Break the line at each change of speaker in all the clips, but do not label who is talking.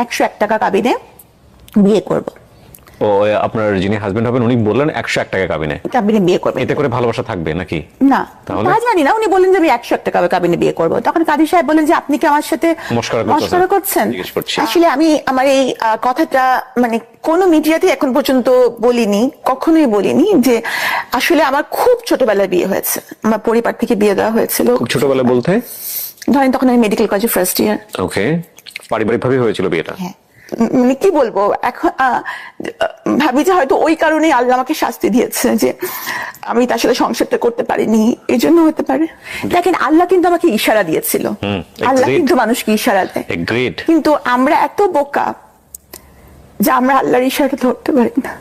101 টাকা কাবিনে বিয়ে করব।
ও আপনার যিনি হাজবেন্ড হবেন উনি বললেন 101 টাকা কাবিনে
বিয়ে করবে,
এতে করে ভালোবাসা থাকবে নাকি?
না
তাহলে
তা জানি না, উনি বললেন যে আমি 101 টাকা কাবিনে বিয়ে করব। তখন কাজী সাহেব বলেন যে আপনি কি আমার সাথে মশকরা করছেন? আসলে আমি আমার এই কথাটা মানে কোন মিডিয়াতে এখন পর্যন্ত বলিনি, কখনোই বলিনি যে আসলে আমার খুব ছোটবেলায় বিয়ে হয়েছে। আমার পরিবার থেকে বিয়ে দেওয়া হয়েছিল।
খুব ছোটবেলা বলতে
ধরেন তখন আমি মেডিকেল কলেজে ফার্স্ট ইয়ার।
ওকে, পারিবারিক ভাবে হয়েছিল বিয়েটা?
হ্যাঁ, মানে কি বলবো, এখন ভাবি যে হয়তো ওই কারণেই আল্লাহ আমাকে শাস্তি দিয়েছে যে আমি তার সাথে সংসারটা করতে পারিনি, এই জন্য হতে পারে। দেখেন আল্লাহ কিন্তু আমাকে ইশারা দিয়েছিল, আল্লাহ কিন্তু মানুষকে ইশারা দেয়, কিন্তু আমরা এত বোকা যে আমরা আল্লাহর ইশারা ধরতে পারি না।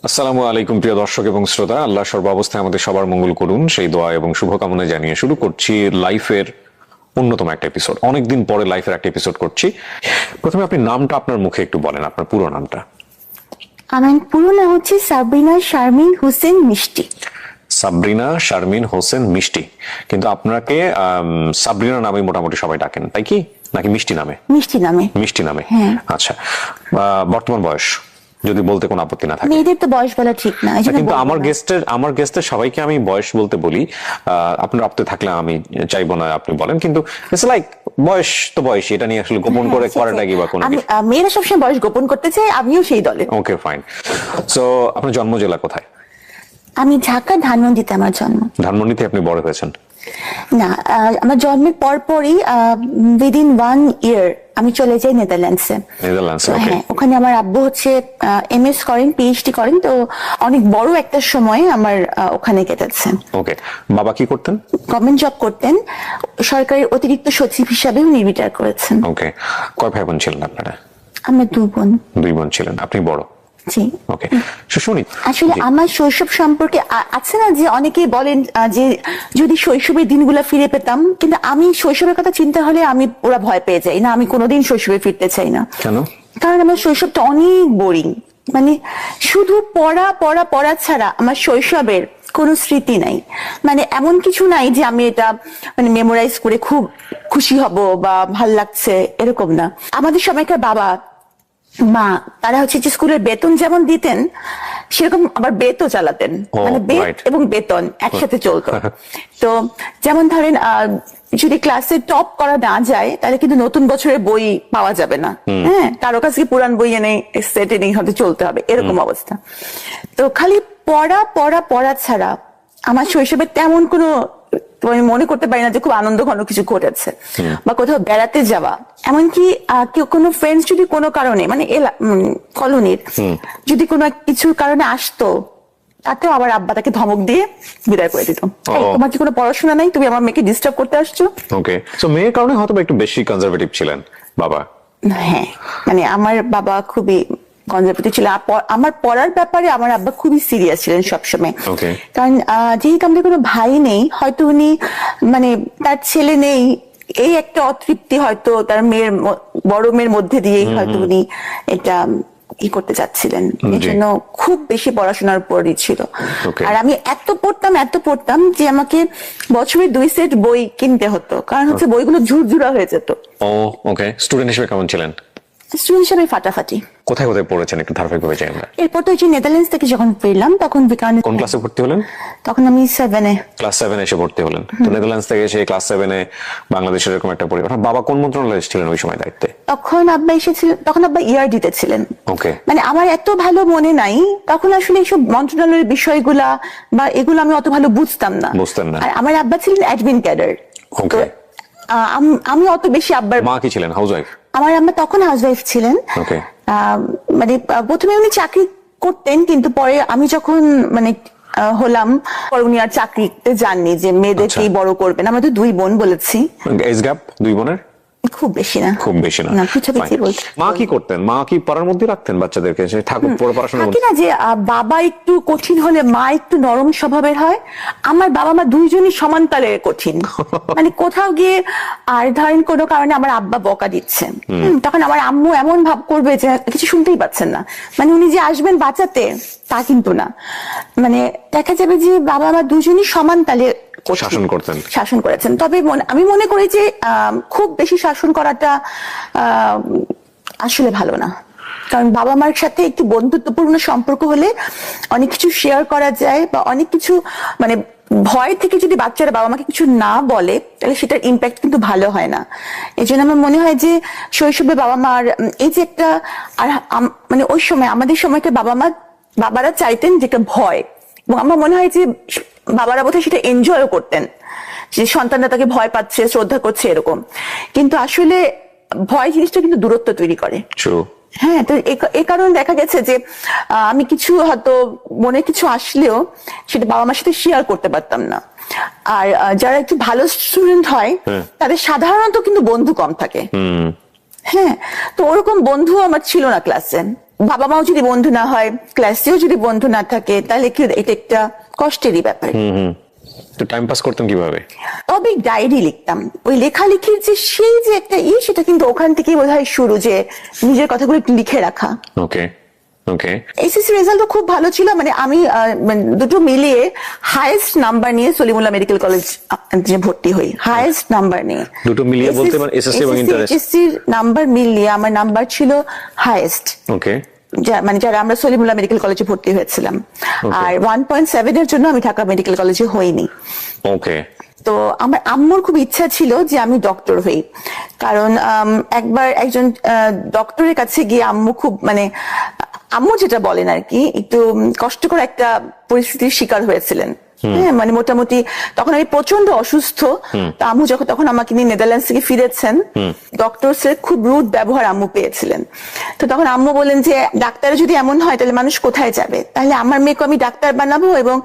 আসসালামু আলাইকুম প্রিয় দর্শক এবং শ্রোতা, আল্লাহ সর্বাবস্থায় আমাদের সবার মঙ্গল করুন সেই দোয়া এবং শুভকামনা জানিয়ে শুরু করছি লাইফের অন্যতম একটা এপিসোড। অনেকদিন পরে লাইফের একটা এপিসোড করছি। প্রথমে আপনি নামটা আপনার মুখে একটু বলেন, আপনার পুরো নামটা।
আমার পুরো নাম হচ্ছে সাবরিনা শারমিন হোসেন মিষ্টি।
সাবরিনা শারমিন হোসেন মিষ্টি, কিন্তু আপনাকে সাবরিনা নামে মোটামুটি সবাই ডাকেন, তাই কি? নাকি মিষ্টি নামে?
মিষ্টি নামে।
মিষ্টি নামে, আচ্ছা। বর্তমান বয়স যদি বলতে কোনো আপত্তি না থাকে?
মেয়েদের তো বয়স বলা ঠিক না,
কিন্তু আমার গেস্টের সবাইকে আমি বয়স বলতে বলি। আপনার আপত্তি থাকলে আমি চাইবো না আপনি বলেন, কিন্তু ইটস লাইক বয়স তো বয়স, এটা নিয়ে আসলে গোপন করে করাটা কি বা কোনো কিছু?
মেয়েরা সবসময় বয়স গোপন করতে চায়, আমিও সেই দলে।
Okay fine. সো আপনার জন্ম জেলা কোথায়?
আমি ঢাকা ধানমন্ডিতে আমার জন্ম।
ধানমন্ডিতে আপনি বড় হয়েছেন?
না, আমার জন্মের পরপরই উইদিন 1 ইয়ার আমি চলে যাই নেদারল্যান্ডসে। হ্যাঁ, ওখানে আমার আব্বু হচ্ছে এমএস করেন, পিএইচডি করেন, তো অনেক বড় একটা সময় আমার ওখানে কেটেছে।
ওকে, বাবা কি করতেন?
গভর্নমেন্ট জব করতেন, সরকারের অতিরিক্ত সচিব হিসাবে উনি রিটায়ার করেছেন।
ওকে, কয় ভাই বোন ছিলেন আপনারা?
আমরা 2 বোন।
2 বোন ছিলেন, আপনি বড়?
জি।
ওকে, শুনি
আসলে আমার শৈশব সম্পর্কে আছে না যে অনেকেই বলেন যে যদি শৈশবের দিনগুলো ফিরে পেতাম, কিন্তু আমি শৈশবের কথা চিন্তা হলে আমি ওরা ভয় পেয়ে যাই না, আমি কোনোদিন শৈশবে ফিরতে চাই না।
কেন?
কারণ আমার শৈশবটা অনেক বোরিং, মানে শুধু পড়া পড়া পড়া ছাড়া আমার শৈশবের কোনো স্মৃতি নাই। মানে এমন কিছু নাই যে আমি এটা মানে মেমোরাইজ করে খুব খুশি হব বা ভাল লাগছে, এরকম না। আমাদের সময়কার বাবা মা তারা হচ্ছে যে স্কুলের বেতন যেমন দিতেন সেরকম আবার বেতও চালাতেন, মানে বেত এবং বেতন একসাথে চলতো। তো যেমন ধরেন যদি ক্লাসে টপ করা না যায় তাহলে কিন্তু নতুন বছরের বই পাওয়া যাবে না, হ্যাঁ, কারো কাছে পুরান বই এনে সেটে নিয়ে হয়তো চলতে হবে, এরকম অবস্থা। তো খালি পড়া পড়া পড়া ছাড়া আমার শৈশবে তেমন কোনো আমি মনে করতে পারি না যে খুব আনন্দ ঘন কিছু ঘটেছে বা কোথাও বেড়াতে যাওয়া। এমনকি কেউ কোনো ফ্রেন্ডস যদি কোনো কারণে মানে কলোনির যদি কোনো কিছুর কারণে আসতো, তাতেও আবার আব্বা তাকে ধমক দিয়ে বিদায় করে দিত। তোমার কি কোনো পড়াশোনা নাই, তুমি আমার মেয়েকে ডিস্টার্ব করতে আসছো?
ওকে, সো মেয়ের কারণে হয়তো একটু বেশি কনজারভেটিভ ছিলেন বাবা।
হ্যাঁ, মানে আমার বাবা খুবই কনজারভেটিভ ছিল। আমার পড়ার ব্যাপারে আমার আব্বা খুবই সিরিয়াস ছিলেন সবসময়। কারণ যেহেতু আমাদের কোনো ভাই নেই, হয়তো উনি মানে তার ছেলে নেই এই একটা অতৃপ্তি হয়তো তার বড় মেয়ের মধ্যে দিয়েই হয়তো উনি এটা করতে চাচ্ছিলেন, এই জন্য খুব বেশি পড়াশোনার উপরই ছিল। আর আমি এত পড়তাম যে আমাকে বছরে 2 সেট বই কিনতে হতো, কারণ হচ্ছে বইগুলো ঝুরঝুরা হয়ে যেত।
ওকে, স্টুডেন্ট হিসেবে কেমন ছিলেন?
স্টুডেন্ট হিসেবে ফাটাফাটি।
কোথায় কোথায় পড়েছেন একটু ধারাবাহিকভাবে চাই আমরা।
এরপর তো যে নেদারল্যান্ডস থেকে যখন ফিরলাম তখন
কোন ক্লাসে ভর্তি হলেন?
তখন আমি 7-এ।
ক্লাস 7 এসে ভর্তি হলেন। তো নেদারল্যান্ডস থেকে এসে ক্লাস 7-এ বাংলাদেশের এরকম একটা পরিবার। বাবা কোন মন্ত্রণালয়ে ছিলেন ওই সময় দায়িত্বে?
তখন আব্বা এসেছিলেন, তখন আব্বা ইআরডিতে ছিলেন।
ওকে,
মানে আমার এত ভালো মনে নাই তখন আসলে এইসব মন্ত্রণালয়ের বিষয়গুলা বা এগুলো আমি অত ভালো বুঝতাম না। আর আমার আব্বা ছিলেন অ্যাডমিন ক্যাডার।
ওকে,
আমি অত বেশি আব্বার।
মা কি ছিলেন? হাউসওয়াইফ?
আমার আম্মা তখন হাউসওয়াইফ ছিলেন।
ওকে,
মানে প্রথমে উনি চাকরি করতেন, কিন্তু পরে আমি যখন মানে হলাম পরে উনি আর চাকরিতে যাননি, যে মেয়েদেরকেই বড় করবেন। আমাদের 2 বোন বলেছি।
এজ গ্যাপ 2 বোনের
খুব বেশি না।
মা কি করতেন? মা কি পড়ার মধ্যে রাখতেন বাচ্চাদেরকে, যে ঠাকুর পড়াশোনা
না, যে বাবা একটু কঠিন হলে মা একটু নরম স্বভাবের হয়। আমার বাবা মা দুইজনই সমান তালে কঠিন। মানে কোথাও গিয়ে আর ধরেন কোনো কারণে আমার আব্বা বকা দিচ্ছেন, তখন আমার আম্মু এমন ভাব করবে যে কিছু শুনতেই পাচ্ছেন না, মানে উনি যে আসবেন বাঁচাতে তা কিন্তু না। মানে দেখা যাবে যে বাবা মা দুজনই সমান তালে শাসন করেছেন। তবে আমি মনে করি যে খুব বেশি শাসন করাটা আসলে ভালো না, কারণ বাবা মার সাথে একটু বন্ধুত্বপূর্ণ সম্পর্ক হলে অনেক কিছু শেয়ার করা যায়, বা অনেক কিছু মানে ভয় থেকে যদি বাচ্চারা বাবা মাকে কিছু না বলে তাহলে সেটার ইম্প্যাক্ট কিন্তু ভালো হয় না। এই জন্য আমার মনে হয় যে শৈশবে বাবা মার এই যে একটা, আর মানে ওই সময় আমাদের সময়টা বাবারা চাইতেন যে একটা ভয়, এবং আমার মনে হয় যে বাবারা বোধহয় সেটা এনজয়ও করতেন, যে সন্তানরা তাকে ভয় পাচ্ছে, শ্রদ্ধা করছে এরকম। কিন্তু আসলে ভয় জিনিসটা কিন্তু দূরত্ব তৈরি করে। হ্যাঁ, তো এই কারণে দেখা গেছে যে আমি কিছু হয়তো মনে কিছু আসলেও সেটা বাবা মার সাথে শেয়ার করতে পারতাম না। আর যারা একটু ভালো স্টুডেন্ট হয় তাদের সাধারণত কিন্তু বন্ধু কম থাকে। হ্যাঁ, তো ওরকম বন্ধু আমার ছিল না ক্লাসে। বাবা মাও যদি বন্ধু না হয়, ক্লাসেও যদি বন্ধু না থাকে, তাহলে কি এটা একটা কষ্টেরই ব্যাপার।
তো টাইম পাস করতেন কিভাবে?
তবে ডায়েরি লিখতাম। ওই লেখালেখির যে সেই যে একটা সেটা কিন্তু ওখান থেকেই বোধহয় শুরু, যে নিজের কথাগুলো একটু লিখে রাখা।
ওকে ওকে।
এসএসসি রেজাল্টও খুব ভালো ছিল, মানে আমি দুটো মিলিয়ে হাইয়েস্ট নাম্বার নিয়ে সলিমুল্লাহ মেডিকেল কলেজ যে ভর্তি হই, হাইয়েস্ট নাম্বার নিয়ে।
দুটো মিলিয়ে বলতে মানে এসএসসি এবং ইন্টার?
এসএসসি নাম্বার মিলিয়ে আমার নাম্বার ছিল হাইয়েস্ট।
ওকে।
মানে যারা আমরা সলিমুল্লাহ মেডিকেল কলেজে ভর্তি হয়েছিলাম। আর 1.7 এর জন্য আমি ঢাকা মেডিকেল কলেজে হইনি।
ওকে।
তো আমার আম্মুর খুব ইচ্ছা ছিল যে আমি ডক্টর হই, কারণ একবার একজন ডক্টরের কাছে গিয়ে আম্মু খুব মানে আম্মু যেটা বলেন আর কি, একটু কষ্টকর একটা পরিস্থিতির শিকার হয়েছিলেন। হ্যাঁ, মানে মোটামুটি তখন আমি প্রচন্ড অসুস্থ। তো আম্মু যখন আমাকে নিয়ে নেদারল্যান্ডস থেকে ফিরেছেন, ডক্টরসের খুব রুড ব্যবহার আম্মু পেয়েছিলেন। তো তখন আম্মু বলেন যে ডাক্তারে যদি এমন হয় তাহলে মানুষ কোথায় যাবে, তাহলে আমার মেয়েকে আমি ডাক্তার বানাবো এবং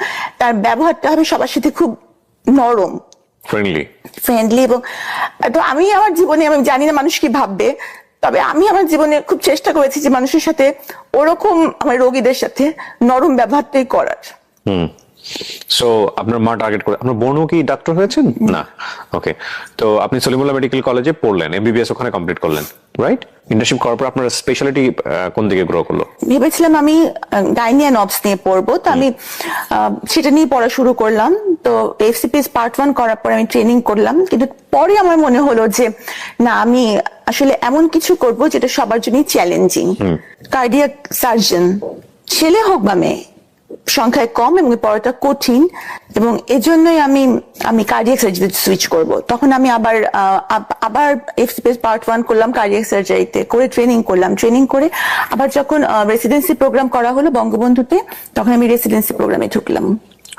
তার ব্যবহারটা হবে সবার সাথে খুব নরম, ফ্রেন্ডলি। এবং তো আমি আমার জীবনে, আমি জানি না মানুষ কি ভাববে, তবে আমি আমার জীবনে খুব চেষ্টা করেছি যে মানুষের সাথে ওরকম, আমার রোগীদের সাথে নরম ব্যবহারটাই করার।
সো আপনার মা টার্গেট করে, আপনার বোনও কি ডাক্তার হয়েছেন? না। ওকে। তো আপনি সলিমুল্লাহ মেডিকেল কলেজে পড়লেন, এমবিবিএস ওখানে কমপ্লিট করলেন, রাইট? ইন্টার্নশিপ করার পর আপনার স্পেশালিটি কোন দিকে গ্রো করলো?
ভেবেছিলাম আমি গাইনি অ্যান্ড অবস নিয়ে পড়বো, তো আমি সেটা নিয়ে পড়া শুরু করলাম। তো এফসিপিএস পার্ট 1 করার পর আমি ট্রেনিং করলাম, কিন্তু পরে আমার মনে হলো যে না, আমি আসলে এমন কিছু করব যেটা সবার জন্যই চ্যালেঞ্জিং। কার্ডিয়াক সার্জন, ছেলে হোক বা মেয়ে, সংখ্যায় কম এবং পড়াটা কঠিন, এবং এজন্যই আমি কার্ডিয়াক সার্জারিতে সুইচ করব। তখন আমি আবার এফসিপিএস পার্ট 1 করলাম কার্ডিয়াক সার্জারিতে, করে ট্রেনিং করলাম। ট্রেনিং করে আবার যখন রেসিডেন্সি প্রোগ্রাম করা হলো বঙ্গবন্ধুতে, তখন আমি রেসিডেন্সি প্রোগ্রামে ঢুকলাম।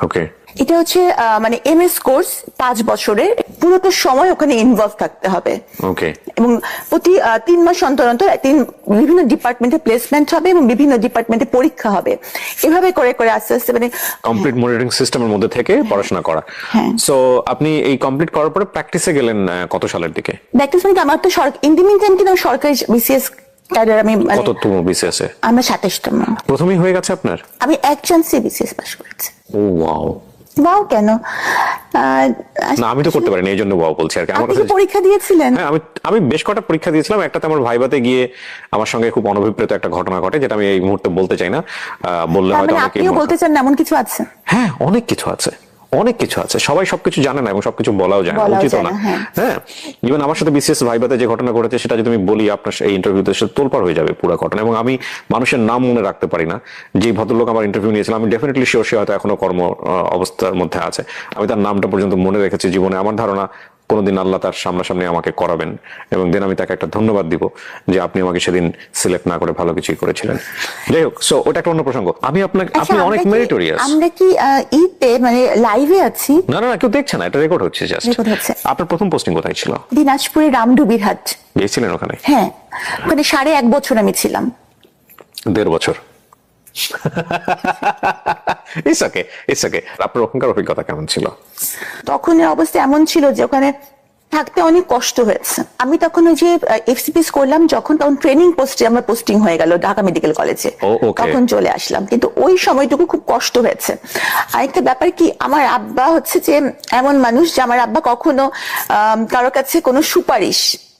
ওকে।
এটা হচ্ছে মানে এমএস কোর্স, 5 বছরের, পুরোটা সময় ওখানে ইনভলভ থাকতে হবে।
ওকে।
এবং প্রতি 3 মাস অন্তর অন্তর বিভিন্ন ডিপার্টমেন্টে প্লেসমেন্ট হবে এবং বিভিন্ন ডিপার্টমেন্টে পরীক্ষা হবে। এভাবে করে করে আস্তে আস্তে মানে
কমপ্লিট মনিটরিং সিস্টেমের মধ্যে থেকে পড়াশোনা করা। সো আপনি এই কমপ্লিট করার পরে প্র্যাকটিসে গেলেন কত সালের দিকে?
প্র্যাকটিস মানে আমার তো ইন দি মিন টাইম কিন্তু সরকারি বিসিএস ক্যাডার। আমি
কততম বিসিএস এ?
আমি 27তম।
প্রথমেই হয়ে গেছে আপনার?
আমি এক চান্সে বিসিএস পাস করেছি।
ও ওয়াও।
ওয়াও কেন?
না, আমি তো করতে পারিনি, এই জন্য ওয়াও বলছি আর কি।
আমার কাছে পরীক্ষা দিয়েছিলেন?
হ্যাঁ, আমি বেশ কটা পরীক্ষা দিয়েছিলাম। একটাতে আমার ভাইভাতে গিয়ে আমার সঙ্গে খুব অনভিপ্রেত একটা ঘটনা ঘটে, যেটা আমি এই মুহূর্তে বলতে চাই না। বললে হয়তো অনেকে
আপনিও বলতে চান না এমন কিছু আছে?
হ্যাঁ, অনেক কিছু আছে, অনেক কিছু আছে। সবাই সবকিছু জানে না এবং সবকিছু বলাও যায় না, উচিত না। হ্যাঁ, ইভেন আমার সাথে বিসিএস ভাইভাতে যে ঘটনা ঘটেছে সেটা যদি আমি বলি আপনার এই ইন্টারভিউতে, সেটা তোলপাড় হয়ে যাবে পুরো ঘটনা। এবং আমি মানুষের নাম মনে রাখতে পারি না। যে ভদ্রলোক আমার ইন্টারভিউ নিয়েছিলাম, আমি ডেফিনেটলি শিওর সে হয়তো এখনো কর্ম অবস্থার মধ্যে আছে। আমি তার নামটা পর্যন্ত মনে রেখেছি জীবনে। আমার ধারণা কোনোদিন আল্লাহ তার সামনাসামনি আমাকে করাবেন, এবং দেন আমি তাকে একটা ধন্যবাদ দিব যে আপনি আমাকে সেদিন সিলেক্ট না করে ভালো কিছুই করেছিলেন। যাই হোক, সো ওটা একটা অন্য প্রসঙ্গ। আমি আপনি অনেক মেরিটোরিয়াস।
আমরা কি ইতে মানে লাইভে আছি?
না না, কেউ দেখছে না, এটা রেকর্ড হচ্ছে জাস্ট। আপনার প্রথম পোস্টিং কোথায় ছিল?
দিনাজপুরে রামডুবির হাট।
গিয়েছিলেন ওখানে?
হ্যাঁ, ওখানে 1.5 বছর আমি ছিলাম।
1.5 বছর। It's okay. আপনার ওখানকার অভিজ্ঞতা কেমন ছিল?
তখনের অবস্থা এমন ছিল যে ওখানে থাকতে অনেক কষ্ট হয়েছে। আমি তখন ওই যে এফসিপিএস করলাম তখন ট্রেনিং পোস্টে আমার পোস্টিং হয়ে গেল ঢাকা মেডিকেল কলেজে, তখন চলে আসলাম। কিন্তু ওই সময়টুকু খুব কষ্ট হয়েছে। আরেকটা ব্যাপার কি, আমার আব্বা হচ্ছে যে এমন মানুষ যে আমার আব্বা কখনো কারোর কাছে কোনো সুপারিশ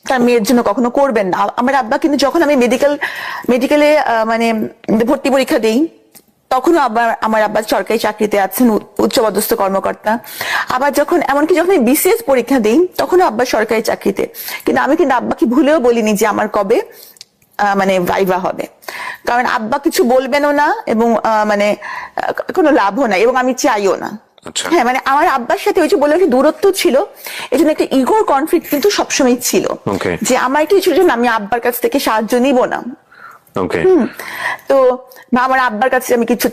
তার মেয়ের জন্য কখনো করবেন না। আমার আব্বা কিন্তু যখন আমি মেডিকেলে মানে ভর্তি পরীক্ষা দেই, তখনও আমার আব্বা সরকারি চাকরিতে আছেন, উচ্চপদস্থ কর্মকর্তা। আবার এমনকি যখন আমি বিসিএস পরীক্ষা দিই, তখনও আব্বা সরকারি চাকরিতে। কিন্তু আমি আব্বাকে ভুলেও বলিনি যে আমার কবে মানে ভাইভা হবে, কারণ আব্বা কিছু বলবেনও না এবং মানে কোনো লাভও নাই এবং আমি চাইও না।
আচ্ছা।
হ্যাঁ, মানে আমার আব্বার সাথে ওই যে বললাম একটা দূরত্ব ছিল, এই জন্য একটা ইগোর কনফ্লিক্ট কিন্তু সবসময় ছিল,
Okay.
যে আমার একটু ছিল যে আমি আব্বার কাছ থেকে সাহায্য নিব না।
ওকে,
তো বা আমার আব্বার কাছে আমি কিছু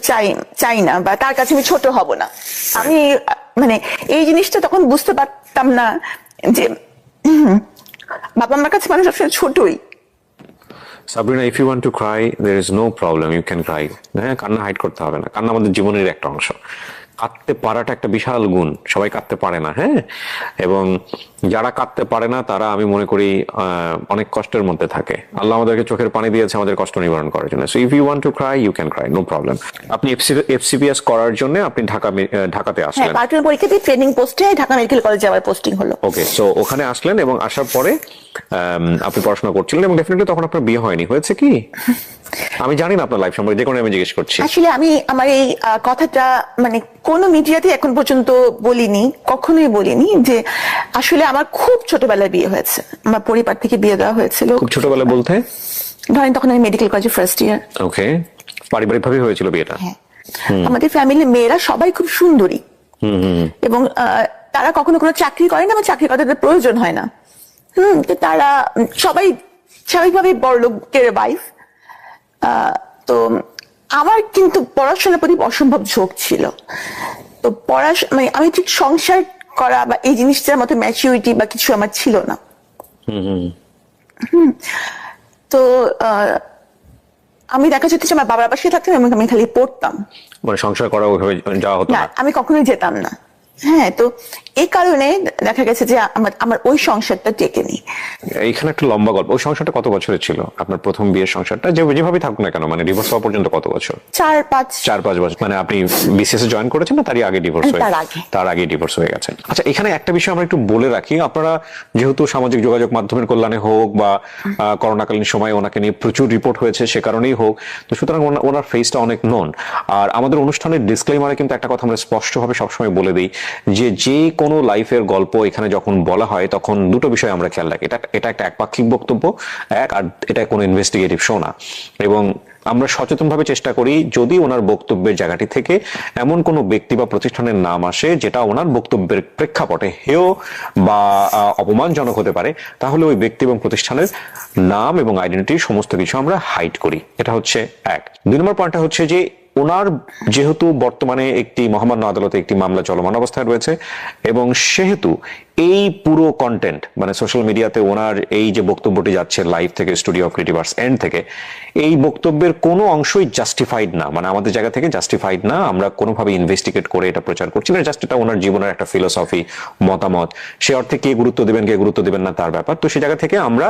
চাই না, বা তার কাছে আমি ছোট হব না। আমি মানে এই জিনিসটা তখন বুঝতে পারতাম না যে বাবা আমার কাছে মানুষ আসলে ছোটই।
Sabrina, if you want to cry there is no problem, you can cry. হ্যাঁ, কান্না হাইড করতে হবে না, কান্না আমাদের জীবনের একটা অংশ। কাঁদতে পারাটা একটা বিশাল গুণ, সবাই কাঁদতে পারে না। হ্যাঁ, এবং যারা কাঁদতে পারে না তারা আমি মনে করি অনেক কষ্টের মধ্যে থাকে। আল্লাহ আমাদেরকে চোখের পানি দিয়েছে আমাদের কষ্ট নিবারণ করার জন্য। So if you want to cry you can cry, no problem. আপনি এফসিপিএস করার জন্য আপনি ঢাকাতে
হ্যাঁ,
আসলেন।
পার্ট 1 পরীক্ষা দিয়ে ট্রেনিং পোস্টে ঢাকা মেডিকেল কলেজে আমার পোস্টিং হলো।
ওকে, সো ওখানে আসলেন এবং আসার পরে আপনি পড়াশোনা করছিলেন এবং ডেফিনেটলি তখন আপনার বিয়ে হয়নি, হয়েছে কি? আমি জানি না আপনার লাইফ সম্পর্কে, যে কারণে আমি জিজ্ঞেস করছি।
আসলে আমি আমার এই কথাটা মানে কোন মিডিয়াতে এখন পর্যন্ত বলিনি, কখনোই বলিনি, যে আসলে আমার খুব ছোটবেলায় বিয়ে হয়েছে। আমার পরিবার থেকে বিয়ে দেওয়া হয়েছিল।
খুব ছোটবেলা বলতে?
ধরেন তখন আমি মেডিকেল কলেজে ফার্স্ট ইয়ার।
ওকে, পারিবারিক ভাবে হয়েছিল বিয়েটা?
হ্যাঁ, আমাদের ফ্যামিলির মেয়েরা সবাই খুব সুন্দরী এবং তারা কখনো কোনো চাকরি করে না বা চাকরি করতে তাদের প্রয়োজন হয় না। তো তারা সবাই স্বাভাবিকভাবে বড় লোকের ওয়াইফ। তো আমার কিন্তু পড়াশোনার প্রতি অসম্ভব ঝোঁক ছিল। তো মানে আমি ঠিক সংসার করা বা এই জিনিসটার মতো ম্যাচুরিটি বা কিছু আমার ছিল না। তো আমি দেখা যেত যে আমার বাবার পাশে থাকতাম এবং আমি খালি পড়তাম,
মানে সংসার করা ওইভাবে যাওয়া হতো
না,
না?
আমি কখনোই যেতাম না। হ্যাঁ, তো এই কারণে দেখা গেছে যে আমার ওই সংসারটা টেকেনি।
এইখানে একটা লম্বা গল্প। ওই সংসারটা কত বছরের ছিল আপনার প্রথম বিয়ের সংসারটা? যেভাবে থাকুক না কেন, মানে ডিভোর্স হওয়া পর্যন্ত কত বছর?
4-5
বছর। মানে আপনি বিসিএস এ জয়েন করেছেন না তারই আগে ডিভোর্স হয়ে? তার আগে ডিভোর্স হয়ে গেছে। আচ্ছা, এখানে একটা বিষয় আমরা একটু বলে রাখি। আপনারা যেহেতু সামাজিক যোগাযোগ মাধ্যমের কল্যাণে হোক বা করোনাকালীন সময় ওনাকে নিয়ে প্রচুর রিপোর্ট হয়েছে সে কারণেই হোক, তো সুতরাং ওনার ফেসটা অনেক নন। আর আমাদের অনুষ্ঠানের ডিসক্লেইমারে কিন্তু একটা কথা আমরা স্পষ্টভাবে সবসময় বলে দিই যে কোনো লাইফের গল্প এখানে যখন বলা হয় তখন দুটো বিষয় আমরা খেয়াল রাখি। এটা একটা একপাক্ষিক বক্তব্য, আর এটা কোনো ইনভেস্টিগেটিভ শো না। এবং আমরা সচেতনভাবে চেষ্টা করি যদি ওনার বক্তব্যের জায়গাটি থেকে এমন কোনো ব্যক্তি বা প্রতিষ্ঠানের নাম আসে যেটা ওনার বক্তব্যের প্রেক্ষাপটে হেয় বা অপমানজনক হতে পারে, তাহলে ওই ব্যক্তি এবং প্রতিষ্ঠানের নাম এবং আইডেন্টিটি সমস্ত কিছু আমরা হাইড করি। এটা হচ্ছে এক। 2 নম্বর পয়েন্টটা হচ্ছে যে ওনার যেহেতু বর্তমানে একটি মহামান্য আদালতে একটি মামলা চলমান অবস্থায় রয়েছে এবং সেহেতু এই পুরো কন্টেন্ট মানে সোশ্যাল মিডিয়াতে ওনার এই যে বক্তব্যটি যাচ্ছে লাইভ থেকে, studio of creative arts and থেকে, এই বক্তব্যের কোনো অংশই জাস্টিফাইড না, মানে আমাদের জায়গা থেকে জাস্টিফাইড না। আমরা কোনোভাবে ইনভেস্টিগেট করে এটা প্রচার করছি না, জাস্ট এটা ওনার জীবনের একটা ফিলোসফি, মতামত। সে অর্থে কে গুরুত্ব দেবেন কে গুরুত্ব দেবেন না তার ব্যাপার। তো সেই জায়গা থেকে আমরা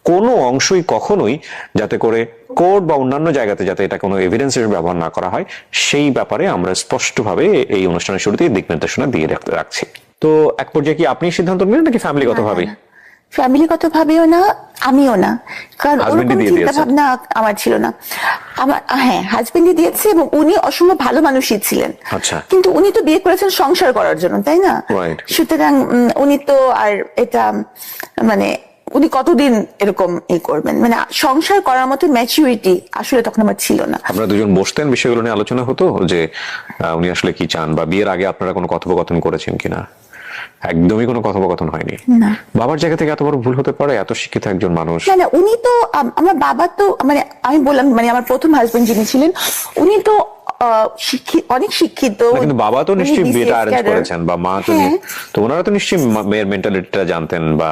কোনো অংশই কখনোই যাতে করে কোর্ট বা অন্যান্য জায়গাতে যাতে এটা কোনো এভিডেন্স হিসেবে ব্যবহার না করা হয় সেই ব্যাপারে আমরা স্পষ্টভাবে এই অনুষ্ঠানের শুরুতেই দিক নির্দেশনা দিয়ে রাখছি। তো এক পর্যায়ে কি আপনি সিদ্ধান্ত নিলেন নাকি ফ্যামিলিগত ভাবে?
ফ্যামিলিগত ভাবেও না, আমিও না, কারণ চিন্তা ভাবনা আমার ছিল না। আমার হ্যাঁ, হাজবেন্ডই দিয়েছে এবং উনি অসম্ভব ভালো মানুষই ছিলেন।
আচ্ছা,
কিন্তু উনি তো বিয়ে করেছেন সংসার করার জন্য, তাই না? সুতরাং উনি তো আর এটা মানে উনি কতদিন এরকম করবেন, মানে সংসার করার মতো ম্যাচুরিটি আসলে তখন আমার ছিল না।
আপনারা দুজন বসতেন, বিষয়গুলো নিয়ে আলোচনা হতো যে উনি আসলে কি চান, বা বিয়ের আগে আপনারা কোনো কথোপকথন করেছেন কিনা? একদমই কোনো কথোপকথন হয়নি?
না।
বাবার জায়গা থেকে এত বড় ভুল হতে পারে? এত শিক্ষিত একজন মানুষ।
মানে উনি তো আমার বাবা তো মানে আমি বললাম মানে আমার প্রথম হাজবেন্ড যিনি ছিলেন উনি তো অনেক শিক্ষিত।
কিন্তু বাবা তো নিশ্চয়ই বিয়েটা অ্যারেঞ্জ করেছেন বা মা তো, তো ওনারা তো নিশ্চয়ই মেয়ের মেন্টালিটিটা জানতেন বা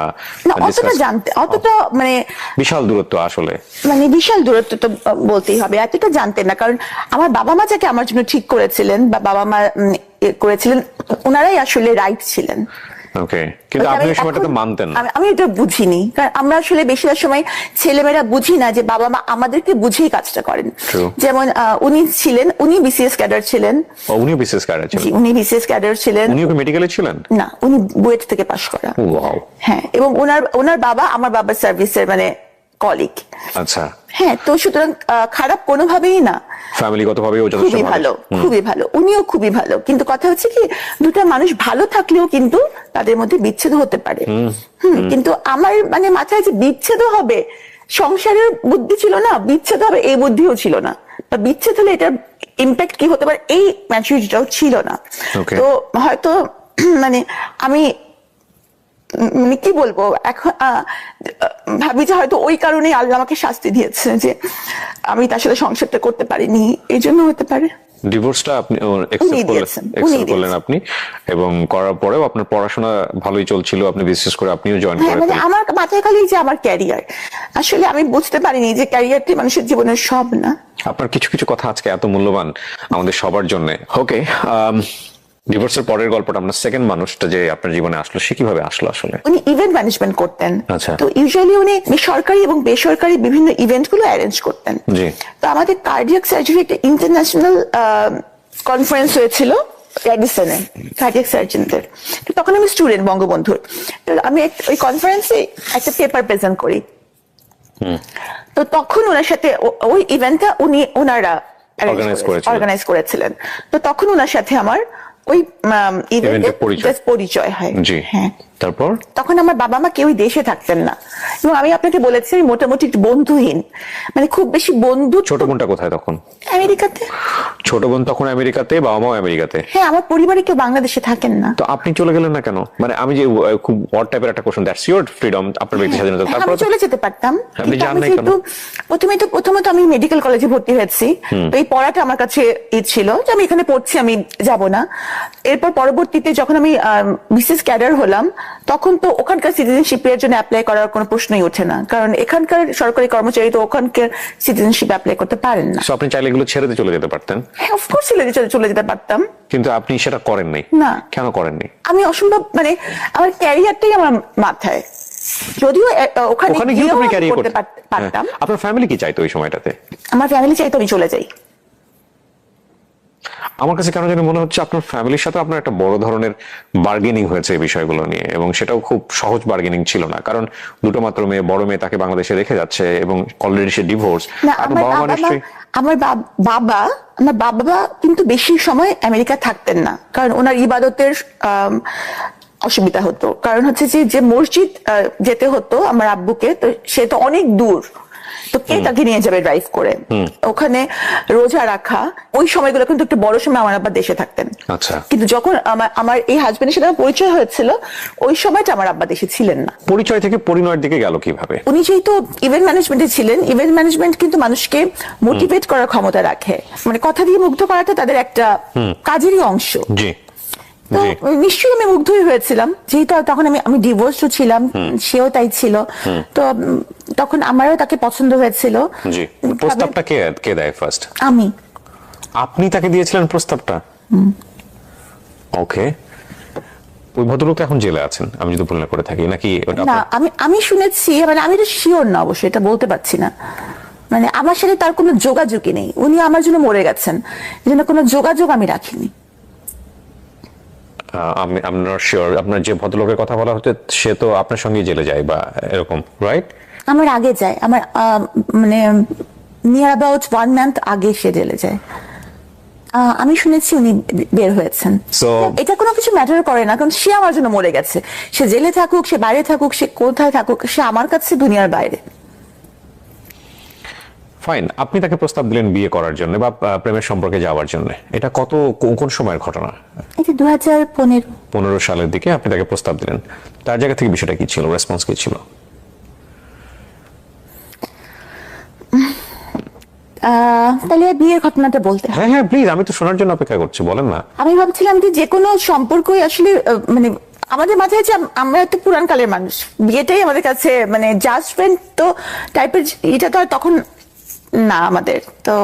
অতটা জানতেন, অতটা মানে
বিশাল দূরত্ব, আসলে
মানে বিশাল দূরত্ব তো বলতেই হবে, এতটা জানতেন না। কারণ আমার বাবা মা যাকে আমার জন্য ঠিক করেছিলেন বা বাবা মা করেছিলেন ওনারাই আসলে রাইট ছিলেন।
ওকে, কিন্তু আপনি এই সময়টাতে মানতেন না?
আমি এটা বুঝিনি, কারণ আমরা আসলে বেশিরভাগ সময় ছেলেমেয়েরা বুঝি না যে বাবা মা আমাদেরকে বুঝেই কাজটা করেন। যেমন উনি ছিলেন, উনি বিসিএস ক্যাডার ছিলেন।
উনি বিসিএস ক্যাডার ছিলেন?
উনি বিসিএস ক্যাডার ছিলেন।
উনি মেডিকেলে ছিলেন?
না, উনি বুয়েট থেকে পাশ করা।
ওয়াও।
হ্যাঁ, এবং ওনার বাবা আমার বাবার সার্ভিসের মানে কলিগ।
আচ্ছা।
হ্যাঁ, তো সুতরাং খারাপ কোনোভাবেই না,
ফ্যামিলিগত ভাবে
খুবই ভালো, খুবই ভালো, উনিও খুবই ভালো। কিন্তু কথা হচ্ছে কি, দুটো মানুষ ভালো থাকলেও কিন্তু তাদের মধ্যে বিচ্ছেদ হতে পারে। কিন্তু আমার মানে মাথায় যে বিচ্ছেদ হবে সংসারের বুদ্ধি ছিল না, বিচ্ছেদ হবে এই বুদ্ধিও ছিল না, বা বিচ্ছেদ হলে এটার ইম্প্যাক্ট কি হতে পারে এই ম্যাচুরিটিটাও ছিল না।
Okay.
তো হয়তো মানে আমি মানে কি বলবো এখন ভাবি যে হয়তো ওই কারণেই আল্লাহ আমাকে শাস্তি দিয়েছে যে আমি তার সাথে সংসারটা করতে পারিনি, এই জন্য হতে পারে।
ডিভোর্সটা আপনি
উনি দিয়েছেন,
accept করলেন আপনি, এবং করার পরেও আপনার পড়াশোনা ভালোই চলছিল, আপনি বিশেষ করে আপনিও জয়েন
হ্যাঁ, মানে
করেন।
আমার মাথায় খালি যে আমার ক্যারিয়ার, আসলে আমি বুঝতে পারিনি যে ক্যারিয়ারটি মানুষের জীবনের সব না।
আপনার কিছু কিছু কথা আজকে এত মূল্যবান আমাদের সবার জন্য। ওকে, ডিভোর্সের পরের গল্পটা, আমরা সেকেন্ড মানুষটা যে আপনার জীবনে আসলো, সে কিভাবে আসলো আসলে?
উনি ইভেন্ট ম্যানেজমেন্ট করতেন।
আচ্ছা।
তো ইউজুয়ালি উনি সরকারি এবং বেসরকারি বিভিন্ন ইভেন্ট গুলো অ্যারেঞ্জ করতেন।
জি।
তো আমাদের কার্ডিয়াক সার্জারি একটা ইন্টারন্যাশনাল কনফারেন্স হয়েছিল রেডিসনে কার্ডিয়াক সার্জনদের। তো তখন আমি স্টুডেন্ট বঙ্গবন্ধুর, তো আমি ওই কনফারেন্সে একটা পেপার প্রেজেন্ট করি। তো তখন ওনার সাথে ওই ইভেন্টটা ওনারা অর্গানাইজ করেছিলেন। তো তখন ওনার সাথে আমার ওই ইভেন্টে পরিচয় হয়।
জি।
হ্যাঁ।
তারপর
তখন আমার বাবা মা কেউই দেশে থাকতেন না, এবং আমি আপনাকে বলেছি আমি মোটামুটি একটু বন্ধুহীন, মানে খুব বেশি বন্ধু।
ছোট বোনটা কোথায় তখন?
আমেরিকাতে।
ছোট বোন তখন আমেরিকাতে, বাবা মাও আমেরিকাতে?
হ্যাঁ, আমার পরিবারে কেউ বাংলাদেশে থাকেন না।
তো আপনি চলে গেলেন না কেন? মানে আমি যে খুব অড টাইপের একটা কোশ্চেন, দ্যাটস ইওর ফ্রিডম, আপনার ব্যক্তি স্বাধীনতা। তারপর
আমি চলে যেতে পারতাম,
আপনি
কিন্তু
যান
আমি
নাই কেন?
যেহেতু প্রথমত আমি মেডিকেল কলেজে ভর্তি হয়েছি, তো এই পড়াটা আমার কাছে ছিল যে আমি এখানে পড়ছি, আমি যাব না। এরপর পরবর্তীতে যখন আমি বিসিএস ক্যাডার হলাম, তখন তো ওখানকার সিটিজেনশিপের জন্য অ্যাপ্লাই করার কোনো প্রশ্নই ওঠে না, কারণ এখানকার সরকারি কর্মচারী তো ওখানকার সিটিজেনশিপ অ্যাপ্লাই করতে পারেন না।
সো আপনি চাইলে এগুলো ছেড়ে দিয়ে চলে যেতে পারতেন।
হ্যাঁ, অফকোর্স চলে যেতে পারতাম,
কিন্তু আপনি সেটা করেন নাই।
না।
কেন করেননি?
আমি অসম্ভব, মানে আমার ক্যারিয়ারটাই আমার মাথায়, যদিও ওখানে
গিয়েও আপনি
গিয়েও
ক্যারিয়ার
করতে
করতে
পারতাম।
আপনার ফ্যামিলি কি চাইতো ওই সময়টাতে?
আমার ফ্যামিলি চাইতো আমি চলে যাই।
আমার কাছে কেন জানি মনে হচ্ছে আপনার ফ্যামিলির সাথে আপনার একটা বড় ধরনের বার্গেনিং হয়েছে এই বিষয়গুলো নিয়ে, এবং সেটাও খুব সহজ বার্গেনিং ছিল না, কারণ দুটো মাত্র মেয়ে, বড় মেয়ে তাকে বাংলাদেশে রেখে যাচ্ছে এবং অলরেডি সে ডিভোর্স।
না, আমার বাবা কিন্তু বেশি সময় আমেরিকা থাকতেন না, কারণ ওনার ইবাদতের অসুবিধা হতো। কারণ হচ্ছে যে মসজিদ যেতে হতো আমার আব্বুকে, তো সে তো অনেক দূর, তো কে তাকে নিয়ে যাবে ড্রাইভ করে? ওখানে রোজা রাখা, ওই সময়গুলো কিন্তু একটু বড় সময় আমার আব্বা দেশে থাকতেন।
আচ্ছা। কিন্তু
কিন্তু যখন আমার এই হাজবেন্ডের সাথে আমার পরিচয় হয়েছিল, ওই সময়টা আমার আব্বা দেশে ছিলেন না।
পরিচয় থেকে পরিণয়ের দিকে গেল কিভাবে?
উনি যেহেতু ইভেন্ট ম্যানেজমেন্টে ছিলেন, ইভেন্ট ম্যানেজমেন্ট কিন্তু মানুষকে মোটিভেট করার ক্ষমতা রাখে, মানে কথা দিয়ে মুগ্ধ করাটা তাদের একটা কাজেরই অংশ।
জি।
তো নিশ্চয়ই আমি মুগ্ধই হয়েছিলাম, যেহেতু তখন আমি ডিভোর্সও ছিলাম, সেও তাই ছিল। তো তখন আমারও তাকে পছন্দ হয়েছিল।
জি। প্রস্তাবটা কে দেয় ফার্স্ট?
আমি।
আপনি তাকে দিয়েছিলেন প্রস্তাবটা? ওকে। ওই ভদ্রলোক তো এখন জেলে আছেন, আমি যদি ভুল না করে থাকি, নাকি?
না, আমি শুনেছি, মানে আমি তো শিওর না, অবশ্যই এটা বলতে পারছি না। মানে আমার সাথে তার কোনো যোগাযোগই নেই, উনি আমার জন্য মরে গেছেন, এই জন্য কোনো যোগাযোগ আমি রাখিনি।
আমি নট শিওর, আপনার যে ভদ্রলোকের কথা বলা হচ্ছে সে তো আপনার সঙ্গে জেলে যায় বা এরকম, রাইট?
আমার আগে যায়, আমার মানে নিয়ার অ্যাবাউট 1 মান্থ আগে সে জেলে যায়। আমি শুনেছি উনি বের হয়েছেন। এটা কোনো কিছু ম্যাটার করে না, কারণ সে আমার জন্য মরে গেছে। সে জেলে থাকুক, সে বাইরে থাকুক, সে কোথায় থাকুক, সে আমার কাছে দুনিয়ার বাইরে।
ফাইন। আপনি তাকে প্রস্তাব দিলেন বিয়ে করার জন্য বা প্রেমের সম্পর্কে যাওয়ার জন্য, এটা কোন সময়ের ঘটনা?
এটা 2015
সালের দিকে আপনি তাকে প্রস্তাব দিলেন। তার জায়গা থেকে বিষয়টা কি ছিল, রেসপন্স কি ছিল?
তাহলে বিয়ের ঘটনাটা বলতে হয়।
হ্যাঁ প্লিজ, আমি তো শোনার জন্য অপেক্ষা করছি, বলেন না।
আমি ভাবছিলাম যে কোনো সম্পর্কই আসলে মানে আমাদের মাথায় যে আমরা তো পুরান কালের মানুষ, বিয়েটাই আমাদের কাছে মানে জাজমেন্ট তো টাইপের, এটা তো আর তখন না আমাদের। তো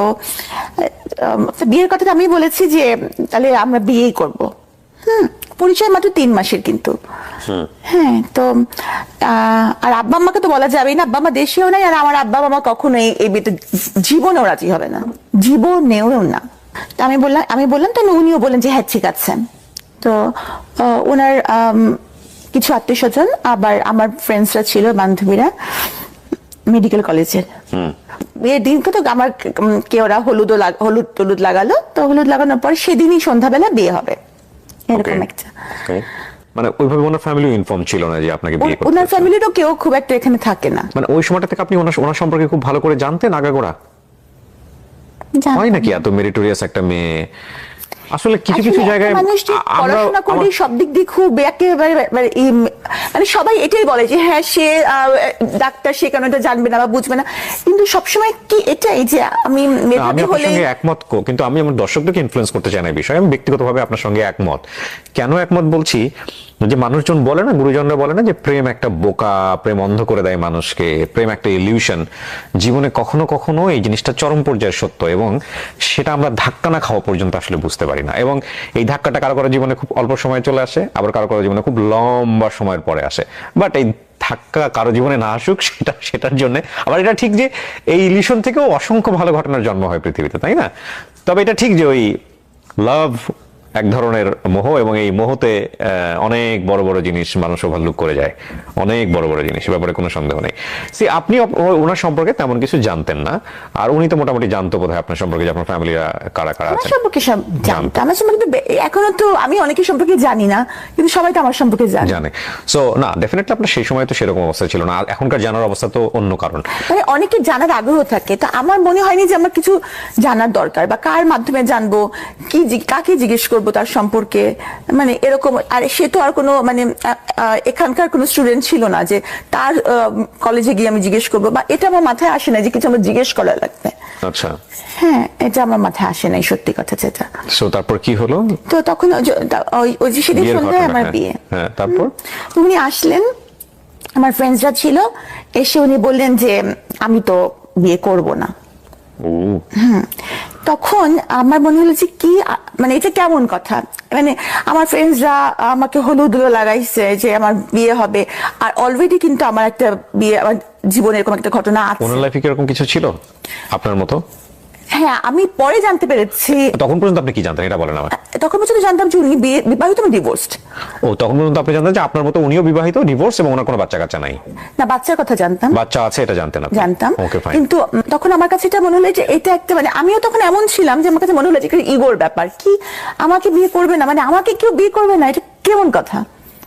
বিয়ের কথাটা আমি বলেছি যে তাহলে আমরা বিয়েই করব। পরিচয় মাত্র 3 মাসের কিন্তু। হ্যাঁ, তো আর আব্বা আম্মাকে তো বলা যাবেই না, আব্বা আম্মা দেশেও নাই, আর আমার আব্বা আম্মা কখনো এই বিয়েতে জীবনেও রাজি হবে না, জীবনেও না। তো আমি বললাম, তো উনিও বললেন যে হ্যাঁ ঠিক আছে। তো ওনার কিছু আত্মীয় স্বজন, আবার আমার ফ্রেন্ডসরা ছিল, বান্ধবীরা মেডিকেল কলেজের। বিয়ের দিনকে তো আমার ওরা হলুদ টলুদ লাগালো, তো হলুদ লাগানোর পর সেদিনই সন্ধ্যাবেলা বিয়ে হবে, এরকম একটা।
মানে ওইভাবে ওনার ফ্যামিলিও ইনফর্ম ছিল না যে আপনাকে বিয়ে করতে
ওনার
হচ্ছে?
ফ্যামিলিরও কেউ খুব একটা এখানে থাকে না।
মানে ওই সময়টা থেকে আপনি ওনার সম্পর্কে খুব ভালো করে জানতেন আগাগোড়া?
জানতাম
হয় নাকি এত মেরিটোরিয়াস একটা মেয়ে? আসলে কিছু কিছু
আসলে
জায়গায়
একটা মানুষ যে
আমরা
পড়াশোনা করে সব দিক দিয়ে খুব একেবারে মানে সবাই এটাই বলে যে হ্যাঁ সে ডাক্তার, সে কেন এটা জানবে না বা বুঝবে না, কিন্তু সবসময় কি এটাই যে আমি
আমি
মেধাবী
আপনার
হলে
সঙ্গে একমত কিন্তু আমি আমার দর্শকদেরকে ইনফ্লুয়েন্স করতে চাই না এই বিষয়ে। আমি ব্যক্তিগতভাবে আপনার সঙ্গে একমত। কেন একমত বলছি, যে মানুষজন বলে না, গুরুজনরা বলে না যে প্রেম একটা বোকা, প্রেম অন্ধ করে দেয় মানুষকে, প্রেম একটা ইলিউশন। জীবনে কখনো কখনো এই জিনিসটা চরম পর্যায়ে সত্য, এবং সেটা আমরা ধাক্কা না খাওয়া পর্যন্ত আসলে বুঝতে পারি না। এবং এই ধাক্কাটা কারো কারো জীবনে খুব অল্প সময় চলে আসে, আবার কারো কারো জীবনে খুব লম্বা সময়ের পরে আসে। বাট এই ধাক্কা কারো জীবনে না আসুক সেটার জন্য আবার এটা ঠিক যে এই ইলিউশন থেকেও অসংখ্য ভালো ঘটনার জন্ম হয় পৃথিবীতে, তাই না? তবে এটা ঠিক যে ওই লাভ এক ধরনের মোহ, এবং এই মোহতে অনেক বড় বড় জিনিস মানুষ ওভারলুক করে যায়, অনেক বড় বড় জিনিস, ব্যাপারে কোনো সন্দেহ নেই। আপনি ওনার সম্পর্কে তেমন কিছু জানতেন না, আর উনি তো মোটামুটি জানতো বোধহয় আপনার সম্পর্কে, যে আপনার ফ্যামিলিরা কারা কারা
আমার
আছেন।
সম্পর্কে সব জানতো। আমার সম্পর্কে এখনো তো আমি অনেকের সম্পর্কে জানি না, কিন্তু সবাই তো আমার সম্পর্কে
জানে। সো না, ডেফিনেটলি আপনার সেই সময় তো সেরকম অবস্থা ছিল না, আর এখনকার জানার অবস্থা তো অন্য কারণ।
মানে অনেকের জানার আগ্রহ থাকে, তো আমার মনে হয়নি যে আমার কিছু জানার দরকার, বা কার মাধ্যমে জানবো, কাকে জিজ্ঞেস করবো তার সম্পর্কে, মানে এরকম। আর সে তো আর কোনো মানে এখানকার কোনো স্টুডেন্ট ছিল না যে তার কলেজে গিয়ে আমি জিজ্ঞেস করবো, বা এটা আমার মাথায় আসে না যে কিছু আমার জিজ্ঞেস করা লাগবে।
আচ্ছা,
হ্যাঁ, এটা আমার মাথায় আসে নাই, সত্যি কথা যেটা।
সো তারপর কি হলো?
তো তখন ওই যে সেদিন
বিয়ের
সন্ধ্যায়
ঘটনা,
আমার
হ্যাঁ,
বিয়ে।
হ্যাঁ, তারপর
তো উনি আসলেন, আমার ফ্রেন্ডসরা ছিল, এসে উনি বললেন যে আমি তো বিয়ে করব না।
ও
তখন আমার মনে হলো যে কি মানে এটা কেমন কথা, মানে আমার ফ্রেন্ডসরা আমাকে হলুদ লাগাইছে যে আমার বিয়ে হবে, আর অলরেডি কিন্তু আমার একটা বিয়ে, আমার জীবনে এরকম একটা ঘটনা আছে।
ওনার লাইফে কি এরকম কিছু ছিল আপনার মতো?
হ্যাঁ, আমি পরে জানতে পেরেছি।
তখন পর্যন্ত আপনি কি জানতেন এটা বলেন আমার।
তখন পর্যন্ত জানতাম যে উনি বিবাহিত, আমি ডিভোর্সড।
ও, তখন পর্যন্ত আপনি জানতেন যে আপনার মতো উনিও বিবাহিত, ডিভোর্স, এবং ওনার কোনো বাচ্চা কাচ্চা নাই?
না, বাচ্চার কথা জানতাম,
বাচ্চা আছে এটা জানতেন আপনি?
জানতাম।
ওকে, ফাইন।
কিন্তু তখন আমার কাছে এটা মনে হলো যে এটা একটা মানে আমিও তখন এমন ছিলাম যে আমার কাছে মনে হলো যে ইগোর ব্যাপার, কি আমাকে বিয়ে করবে না, মানে আমাকে কেউ বিয়ে করবে না, এটা কেমন কথা।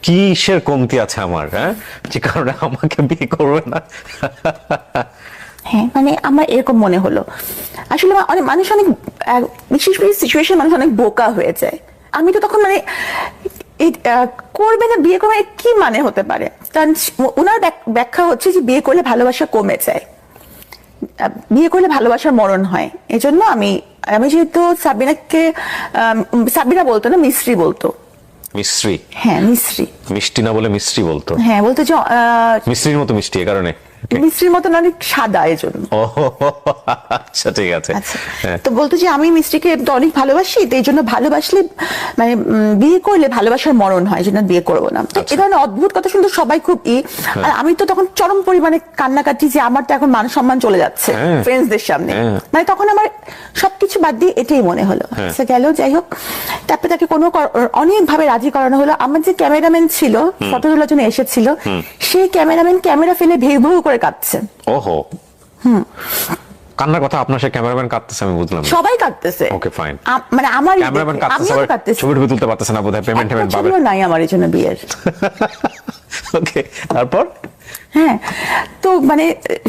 কিসের কমতি আছে আমার, হ্যাঁ, যে কারণে আমাকে বিয়ে করবে না?
হ্যাঁ, মানে আমার এরকম মনে হলো। আসলে অনেক মানুষ অনেক বিশেষ করে সিচুয়েশন মানুষ অনেক বোকা হয়ে যায়। আমি তো তখন মানে করবে না, বিয়ে করবে কি মানে হতে পারে, কারণ ওনার ব্যাখ্যা হচ্ছে যে বিয়ে করলে ভালোবাসা কমে যায়, বিয়ে করলে ভালোবাসার মরণ হয়। এজন্য আমি যেহেতু সাবিনা বলতো না, মিস্ত্রি বলতো।
মিস্ত্রি?
হ্যাঁ, মিস্ত্রি।
মিষ্টি না বলে মিস্ত্রি বলতো?
হ্যাঁ, বলতো যে
মিস্ত্রির মতো মিষ্টি, এ কারণে
মিস্ত্রির মতন অনেক সাদা, এজন্য।
ও আচ্ছা, ঠিক আছে।
আচ্ছা,
হ্যাঁ।
তো বলতো যে আমি মিস্ত্রিকে তো অনেক ভালোবাসি, তো এই জন্য ভালোবাসলে মানে বিয়ে করলে ভালোবাসার মরণ হয়, এই জন্য বিয়ে করবো না। তো এই ধরনের অদ্ভুত কথা শুনতে সবাই খুব আর আমি তো তখন চরম পরিমাণে কান্নাকাটি, যে আমার তো এখন মান সম্মান চলে যাচ্ছে ফ্রেন্ডসদের সামনে। মানে তখন আমার সবকিছু বাদ দিয়ে এটাই মনে হলো। আচ্ছা, গেল, যাই হোক। তারপরে তাকে অনেক ভাবে রাজি করানো হলো। আমার যে ক্যামেরাম্যান ছিল, ফটো তোলার জন্য এসেছিল, সেই ক্যামেরাম্যান ক্যামেরা ফেলে ভেউ ভেউ করে কাঁদছে।
ওহো, কান্নার কথা আপনার, সে ক্যামেরাম্যান কাঁদতেছে, আমি বুঝলাম।
সবাই কাঁদতেছে।
ওকে, ফাইন।
মানে আমার
ক্যামেরাম্যান কাঁদতেছে,
আমিও কাঁদতেছি।
ছবি তুলতে পারতেছে না বোধহয়, পেমেন্ট পাবে
নাই আমার এই জন্য বিয়ের।
ওকে, তারপর?
হ্যাঁ, তো মানে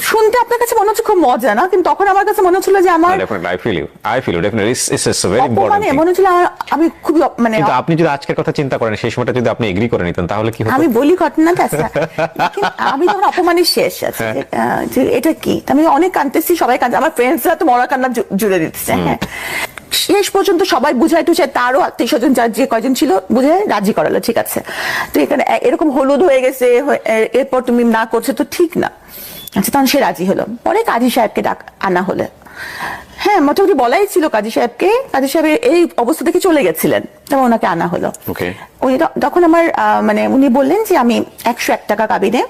শুনতে আপনার কাছে মনে হচ্ছে খুব মজা না, কিন্তু তখন আমার কাছে মনে হচ্ছিল যে আমার
I feel you definitely, it's a very important thing.
মনে হচ্ছিল আমি খুবই মানে।
কিন্তু আপনি যদি আজকের কথা চিন্তা করেন, সেই সময়টা যদি আপনি এগ্রি করে নিতেন, তাহলে কি হতো?
আমি বলি ঘটনাটা, আমি যখন অপমানের শেষ আছে যে এটা কি, আমি অনেক কাঁদতেছি, সবাই কাঁদছে, আমার ফ্রেন্ডসরা তো মরা কান্না জুড়ে দিতেছে। হ্যাঁ, শেষ পর্যন্ত সবাই বুঝাই টুঝাই, তারও আত্মীয় স্বজন যার যে কয়জন ছিল বুঝাই রাজি করালো, ঠিক আছে। তো এখানে এরকম হলুদ হয়ে গেছে, এরপর তুমি না করছো তো ঠিক না। আচ্ছা, তখন সে রাজি হলো। পরে কাজী সাহেবকে আনা হলো। হ্যাঁ, মোটামুটি বলাই ছিল কাজী সাহেবকে, কাজী সাহেব এই অবস্থা থেকে চলে গেছিলেন, তখন ওনাকে আনা হলো। উনি তখন আমার মানে উনি বললেন যে আমি 101 টাকা কাবিনে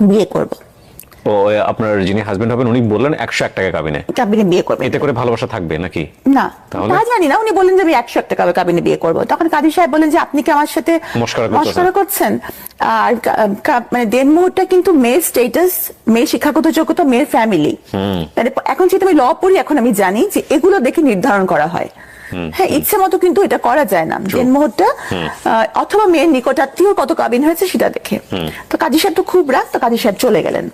বিয়ে করবো।
ও, আপনার যিনি হাজবেন্ড হবেন উনি বললেন 101 টাকা কাবিনে
বিয়ে করবে,
এতে করে ভালোবাসা থাকবে নাকি?
না, তা জানি না। উনি বললেন যে আমি 101 টাকা কাবিনে বিয়ে করবো। তখন কাজী সাহেব বলেন যে আপনি কি আমার সাথে মশকরা করছেন? আর মানে দেনমোহরটা কিন্তু মেয়ের স্টেটাস, মেয়ের শিক্ষাগত যোগ্যতা, মেয়ের ফ্যামিলি, এখন যেহেতু আমি ল পড়ি, এখন আমি জানি যে এগুলো দেখে নির্ধারণ করা হয়। হ্যাঁ, ইচ্ছে মতো কিন্তু এটা করা যায় না। দেনমোহরটা অথবা মেয়ের নিকটাত্মীয় কত কাবিন হয়েছে সেটা দেখে। তো কাজী সাহেব তো খুব রাগ, তো কাজী সাহেব চলে গেলেন।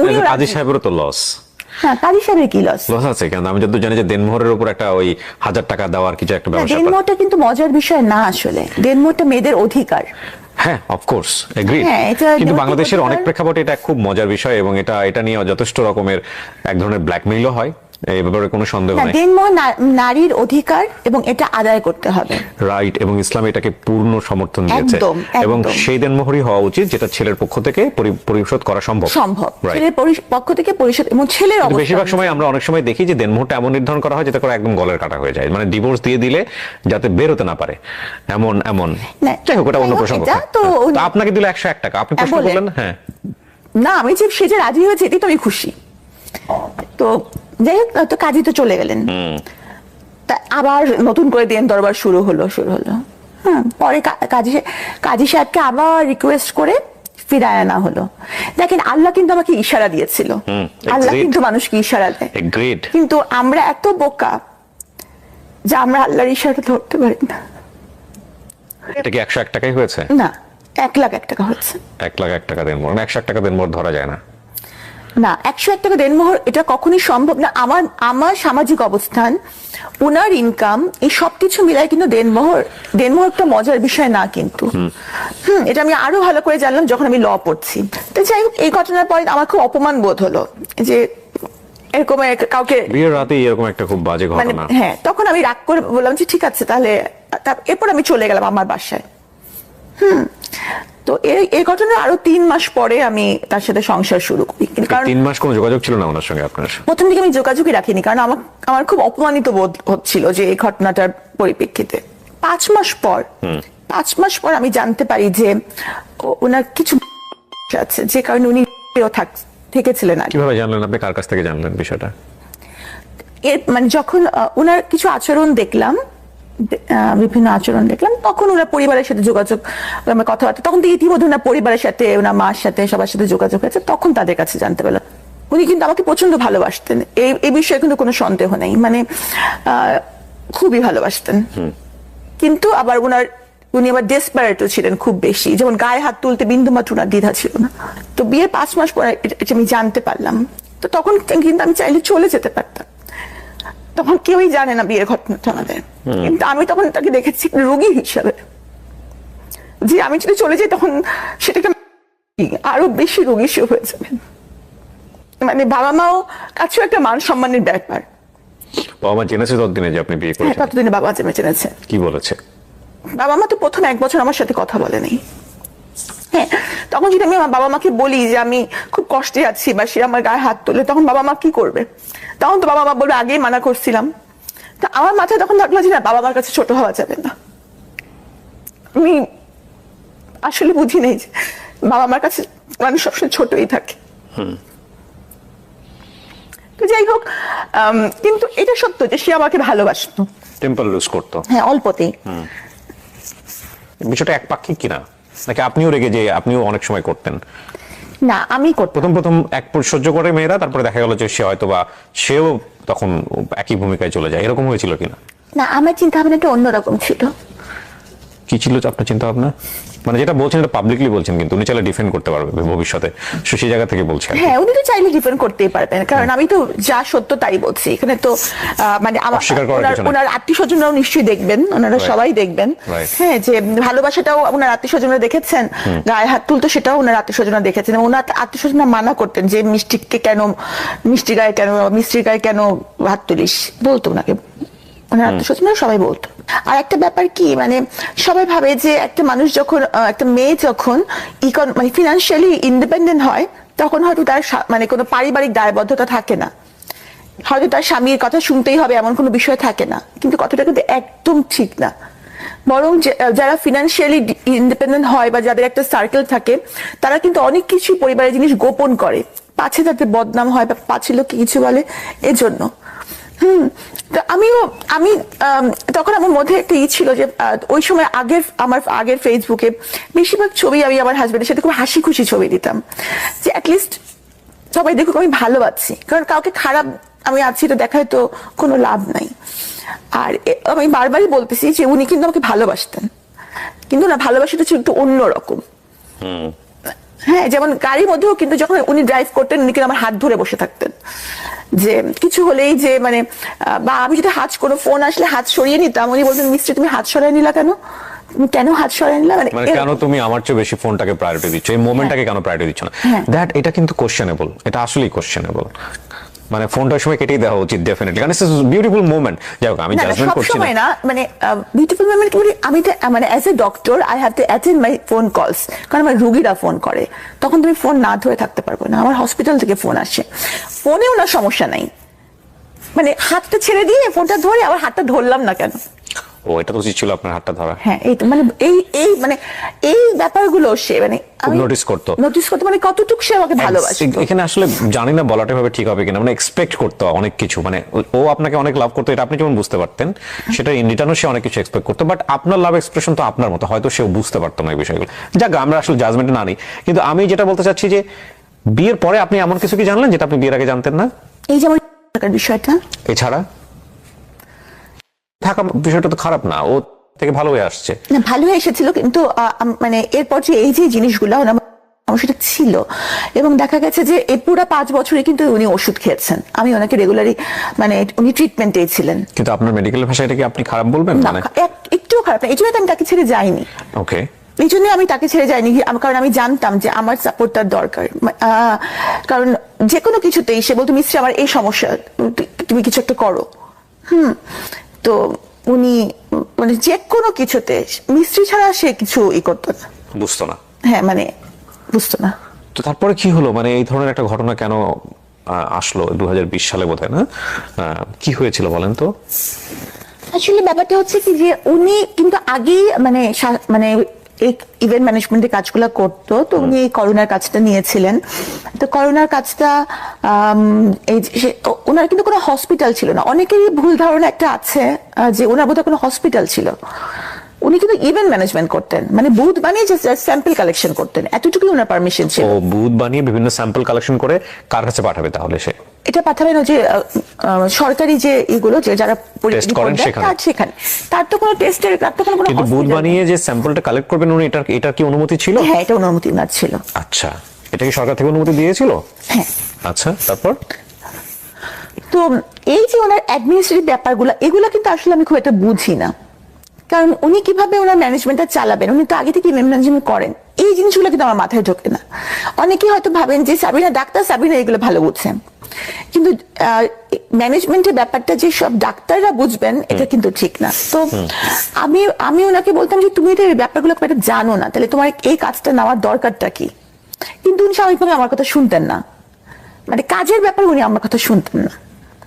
উনিও
কাজী সাহেবেরও তো লস
হ্যাঁ, কাজী সাহেবের কি লস?
লস আছে কেন? আমি যতদূর জানি যে দেনমোহরের উপর একটা ওই 1000 টাকা দেওয়ার কিছু একটা ব্যবস্থা।
দেনমোহরটা কিন্তু মজার বিষয় না আসলে। দেনমোহরটা মেয়েদের অধিকার।
হ্যাঁ, অফকোর্স এগ্রিড,
হ্যাঁ, এটা
কিন্তু
নৈতিক
বাংলাদেশের অনেক
অধিকার।
প্রেক্ষাপটে এটা খুব মজার বিষয় এবং এটা নিয়ে যথেষ্ট রকমের এক ধরনের ব্ল্যাকমেইলও হয়, এই ব্যাপারে কোনো সন্দেহ
না,
নেই।
দেনমোহর নারীর অধিকার এবং এটা আদায় করতে হবে।
রাইট, এবং ইসলাম এটাকে পূর্ণ সমর্থন দিয়েছে
একদম,
এবং
একদম।
সেই দেনমোহরই হওয়া উচিত যেটা ছেলের পক্ষ থেকে পরিশোধ করা সম্ভব। Right.
ছেলের পক্ষ থেকে পরিষদ এবং ছেলের
কিন্তু
অবস্থান।
বেশিরভাগ সময় আমরা অনেক সময় দেখি যে দেনমোহরটা এমন নির্ধারণ করা হয় যাতে করে একদম গলের কাটা হয়ে যায়, মানে ডিভোর্স দিয়ে দিলে যাতে বের হতে না পারে এমন।
না,
যাই হোক, ওটা অন্য
যাই হোক,
প্রসঙ্গ।
এটা তো
তো আপনাকে দিল 101 টাকা, আপনি প্রশ্ন
বলেন।
করলেন। হ্যাঁ,
না, আমি যে সে যে রাজি হয়েছে এটি তো আমি খুশি। তো যাই হোক, তো কাজী তো চলে গেলেন। তা আবার নতুন করে দেন দরবার শুরু হলো। হ্যাঁ, পরে কাজী সাহেবকে আবার রিকোয়েস্ট করে ফিরায় আনা হলো। দেখেন, আল্লাহ কিন্তু আমাকে ইশারা দিয়েছিল। আল্লাহ কিন্তু মানুষকে ইশারা দেয়,
এগ্রিড।
কিন্তু আমরা এত বোকা যে আমরা আল্লাহর ইশারা ধরতে পারি না।
এটা কি 101 টাকাই হয়েছে?
না, 1,01,000 টাকা হচ্ছে।
1,01,000 টাকা দেনমোহর, 101 টাকা দেনমোহর ধরা যায় না।
না, 101 টাকা দেনমোহর এটা কখনোই সম্ভব না। আমার সামাজিক অবস্থান, ওনার ইনকাম, এই সবকিছু মিলাই কিন্তু দেনমোহর একটা মজার বিষয় না কিন্তু। এটা আমি আরো ভালো করে জানলাম যখন আমি ল পড়ছি। তো যাই হোক, এই ঘটনার পরে আমার খুব অপমান বোধ হলো যে এরকম কাউকে
বিয়ের রাতে এরকম একটা খুব বাজে
মানে,
ঘটনা।
হ্যাঁ, তখন আমি রাগ করে বললাম যে ঠিক আছে তাহলে। এরপর আমি চলে গেলাম আমার বাসায়। তো এই ঘটনার আরো 3 মাস পরে আমি তার সাথে সংসার শুরু করি। কারণ
3 মাস কোনো যোগাযোগ ছিল না ওনার সঙ্গে আপনার?
প্রথম দিকে আমি যোগাযোগই রাখিনি, কারণ আমার খুব অপমানিত বোধ হচ্ছিল যে এই ঘটনাটার পরিপ্রেক্ষিতে। 5 মাস পর আমি জানতে পারি যে ওনার কিছু আছে, যে কারণে উনি থেকেছিলেন আগে।
কিভাবে জানলেন আপনি? কার কাছ থেকে জানলেন বিষয়টা?
মানে যখন ওনার কিছু আচরণ দেখলাম, বিভিন্ন আচরণ দেখলাম, তখন ওনার পরিবারের সাথে যোগাযোগ, আমার কথাবার্তা, তখন তো ইতিমধ্যে ওনার পরিবারের সাথে, ওনার মার সাথে, সবার সাথে যোগাযোগ হয়েছে, তখন তাদের কাছে জানতে পারলাম। উনি কিন্তু আমাকে প্রচন্ড ভালোবাসতেন, এই বিষয়ে কিন্তু কোনো সন্দেহ নেই, মানে খুবই ভালোবাসতেন। কিন্তু আবার উনি আবার ডেসপারেটও ছিলেন খুব বেশি, যেমন গায়ে হাত তুলতে বিন্দুমাত্র ওনার দ্বিধা ছিল না। তো বিয়ের 5 মাস পরে এটা আমি জানতে পারলাম। তো তখন কিন্তু আমি চাইলে চলে যেতে পারতাম, তখন কেউই জানে না বিয়ের ঘটনাটা আমাদের। কিন্তু আমি তখন তাকে দেখেছি রোগী হিসাবে, যে আমি যদি চলে যাই তখন সেটাকে আরো বেশি রোগী হয়ে যাবে। মানে বাবা মাও কাছেও একটা মান সম্মানের ব্যাপার।
বাবা মা জেনেছে ততদিনে যে আপনি বিয়ে
হ্যাঁ,
করেছেন?
ততদিনে বাবা জেনেছে।
কি বলেছে?
বাবা মা তো প্রথম 1 বছর আমার সাথে কথা বলেনি। হ্যাঁ, তখন যদি আমি আমার বাবা মাকে বলি যে আমি খুব কষ্টে আছি, বা সে আমার গায়ে হাত তোলে, তখন বাবা মা কি করবে? তখন তো বাবা মা বলবে আগেই মানা করছিলাম। তা আমার মাথায় তখন থাকলো যে না, বাবা মার কাছে ছোট হওয়া যাবে না। আমি আসলে বুঝি নেই যে বাবা মার কাছে মানুষ সবসময় ছোটই থাকে। তো যাই হোক, কিন্তু এটা সত্য যে সে আমাকে ভালোবাসতো।
টেম্পার লুজ করতো?
হ্যাঁ, অল্পতেই।
বিষয়টা একপাক্ষিক কিনা, নাকি আপনিও রেগে যে আপনিও অনেক সময় করতেন?
না, আমি করতাম।
প্রথম এক সহ্য করে মেয়েরা, তারপরে দেখা গেল যে সে হয়তো বা সেও তখন একই ভূমিকায় চলে যায়, এরকম হয়েছিল কিনা?
না, আমার চিন্তা ভাবনাটা অন্যরকম ছিল।
কি ছিল আপনার চিন্তা ভাবনা? মানে যেটা বলছেন এটা পাবলিকলি বলছেন, কিন্তু উনি চাইলে ডিফেন্ড করতে পারবে ভবিষ্যতে, সেই জায়গা থেকে বলছেন।
হ্যাঁ, উনি তো চাইলে ডিফেন্ড করতেই পারবেন, কারণ আমি তো যা সত্য তাই বলছি এখানে। তো মানে ওনার আত্মীয় স্বজনরাও নিশ্চয়ই দেখবেন, ওনারা সবাই দেখবেন। হ্যাঁ, যে ভালোবাসাটাও ওনার আত্মীয় স্বজনরা দেখেছেন, গায়ে হাত তুলতো সেটাও ওনার আত্মীয় স্বজনরা দেখেছেন। ওনার আত্মীয় স্বজনরা মানা করতেন যে মিষ্টির গায়ে কেন হাত তুলিস, বলতো ওনাকে। ওনার আত্মীয় স্বজনরা সবাই বলতো। আর একটা ব্যাপার কি, মানে সবাই ভাবে যে একটা মানুষ যখন, একটা মেয়ে যখন মানে ফিনান্সিয়ালি ইন্ডিপেন্ডেন্ট হয়, তখন হয়তো তার মানে কোনো পারিবারিক দায়বদ্ধতা থাকে না, হয়তো তার স্বামীর কথা শুনতেই হবে এমন কোনো বিষয় থাকে না। কিন্তু কথাটা কিন্তু একদম ঠিক না। বরং যারা ফিনান্সিয়ালি ইন্ডিপেন্ডেন্ট হয় বা যাদের একটা সার্কেল থাকে, তারা কিন্তু অনেক কিছু পরিবারের জিনিস গোপন করে, পাছে তাদের বদনাম হয় বা পাছে লোককে কিছু বলে, এজন্য। আমি তখন আমার মধ্যে একটা ছিল যে ওই সময় আমার আগের ফেসবুকে বেশিরভাগ ছবি আমি আমার হাজবেন্ডের সাথে খুব হাসি খুশি ছবি দিতাম, যে অ্যাটলিস্ট সবাই দেখুক আমি ভালো আছি। কারণ কাউকে খারাপ আমি আছি এটা দেখায় তো কোনো লাভ নাই। আর আমি বারবারই বলতেছি যে উনি কিন্তু আমাকে ভালোবাসতেন, কিন্তু না ভালোবাসাটা ছিল একটু অন্যরকম। হ্যাঁ, যেমন গাড়ির মধ্যেও কিন্তু যখন উনি ড্রাইভ করতেন উনি কিন্তু আমার হাত ধরে বসে থাকতেন, যে কিছু হলেই যে মানে বা আমি যদি কোনো ফোন আসলে হাত সরিয়ে নিতাম, উনি বলতেন মিস্ত্রি তুমি হাত সরিয়ে নিলা কেন, তুমি কেন হাত সরিয়ে নিলা,
মানে কেন তুমি আমার চেয়ে বেশি ফোনটাকে প্রায়োরিটি দিচ্ছ, এই মোমেন্টটাকে কেন প্রায়োরিটি দিচ্ছ না, দ্যাট এটা কিন্তু কোশ্চেনেবল, এটা আসলেই কোশ্চেনেবল। মানে ফোনটার সময় কেটেই দেওয়া উচিত ডেফিনেটলি, কারণ ইটস বিউটিফুল মোমেন্ট। যাই হোক, আমি জাজমেন্ট করছি না,
মানে বিউটিফুল মোমেন্ট কি আমি মানে as a doctor I have to attend my phone calls, কারণ আমার রোগীরা ফোন করে, তখন তুমি ফোন না ধরে থাকতে পারবে না। আমার হসপিটাল থেকে ফোন আসে, ফোনেও না সমস্যা নাই, মানে হাতটা ছেড়ে দিয়ে ফোনটা ধরে আবার হাতটা ধরলাম না কেন।
ও এটা তো উচিত ছিল আপনার হাতটা ধরা।
হ্যাঁ, এই তো মানে এই মানে এই ব্যাপারগুলো সে মানে
নোটিস করতো
মানে কতটুকু সে আমাকে ভালোবাসে।
এখানে আসলে জানি না বলাটা ভাবে ঠিক হবে কিনা, মানে এক্সপেক্ট করতো অনেক কিছু, মানে ও আপনাকে অনেক লাভ করতো, এটা আপনি যেমন বুঝতে পারতেন, সেটা ইন রিটার্নও সে অনেক কিছু এক্সপেক্ট করতো, বাট আপনার লাভ এক্সপ্রেশন তো আপনার মতো, হয়তো সেও বুঝতে পারতো না এই বিষয়গুলো। যাক, আমরা আসলে জাজমেন্টে না নিই, কিন্তু আমি যেটা বলতে চাচ্ছি যে বিয়ের পরে আপনি এমন কিছু কি জানলেন যেটা আপনি বিয়ের আগে জানতেন না?
এই যেমন বিষয়টা,
এছাড়া থাকা বিষয়টা তো খারাপ না, ও থেকে ভালো হয়ে আসছে
না, ভালো হয়ে এসেছিল, কিন্তু মানে এরপর যে এই যে জিনিসগুলো আমার সেটা ছিল, এবং দেখা গেছে যে এই পুরো 5 বছরে কিন্তু উনি ওষুধ খেয়েছেন, আমি ওনাকে রেগুলারই মানে উনি ট্রিটমেন্টে ছিলেন।
কিন্তু আপনার মেডিকেল ভাষায় এটা কি আপনি খারাপ বলবেন?
না, একটুও খারাপ না, এই জন্য আমি তাকে ছেড়ে যাইনি।
ওকে,
এই জন্য আমি তাকে ছেড়ে যাইনি, কারণ আমি জানতাম যে আমার সাপোর্ট তার দরকার, কারণ যে কোনো কিছুতেই সে বলতো মিস্ত্রি আমার এই সমস্যা, তুমি কিছু একটা করো। তো উনি মানে যে কোনো কিছুতে মিস্ত্রি ছাড়া সে কিছু করতো না,
বুঝতো না।
হ্যাঁ, মানে বুঝতো না।
তো তারপরে কি হলো, মানে এই ধরনের একটা ঘটনা কেন আসলো 2020 সালে বোধহয়, না? কি হয়েছিল বলেন তো?
আসলে ব্যাপারটা হচ্ছে কি যে উনি কিন্তু আগেই মানে মানে এই ইভেন্ট ম্যানেজমেন্টের কাজগুলো করতো, তো উনি এই করোনার কাজটা নিয়েছিলেন। তো করোনার কাজটা এই ওনার কিন্তু কোনো হসপিটাল ছিল না, অনেকেরই ভুল ধারণা একটা আছে যে ওনার বোধহয় কোনো হসপিটাল ছিল। উনি কিন্তু ইভেন্ট ম্যানেজমেন্ট করতেন, মানে বুথ বানিয়ে যে স্যাম্পল কালেকশন করতেন, এতটুকুই ওনার পারমিশন ছিল।
ও বুথ বানিয়ে বিভিন্ন স্যাম্পল কালেকশন করে কার কাছে পাঠাবে তাহলে সে?
এটা পাঠাবেন যে সরকারি যে এগুলো যে যারা
টেস্ট করেন
সেখানে, তার তো কোনো টেস্টের, তার তো কোনো
কিন্তু বুথ বানিয়ে যে স্যাম্পলটা কালেক্ট করবেন উনি, এটা কি অনুমতি ছিল?
হ্যাঁ, এটা অনুমতি না ছিল।
আচ্ছা, এটা কি সরকার থেকে অনুমতি দিয়েছিল?
হ্যাঁ।
আচ্ছা, তারপর
তো এই যে ওনার অ্যাডমিনিস্ট্রেটিভ ব্যাপারগুলো, এগুলো কিন্তু আসলে আমি খুব একটা বুঝি না, কারণ উনি কিভাবে ওনার ম্যানেজমেন্টটা চালাবেন, উনি তো আগে থেকে ম্যানেজমেন্ট করেন, এই জিনিসগুলো কিন্তু আমার মাথায় ঢোকে না। অনেকেই হয়তো ভাবেন যে সাবিনা ডাক্তার, সাবিনা এগুলো ভালো বুঝছেন, কিন্তু ম্যানেজমেন্টের ব্যাপারটা যে সব ডাক্তাররা বুঝবেন এটা কিন্তু ঠিক না। তো আমি ওনাকে বলতাম যে তুমি তো এই ব্যাপারগুলো খুব একটা জানো না, তাহলে তোমার এই কাজটা নেওয়ার দরকারটা কি? কিন্তু উনি স্বাভাবিকভাবে আমার কথা শুনতেন না, মানে কাজের ব্যাপারে উনি আমার কথা শুনতেন না।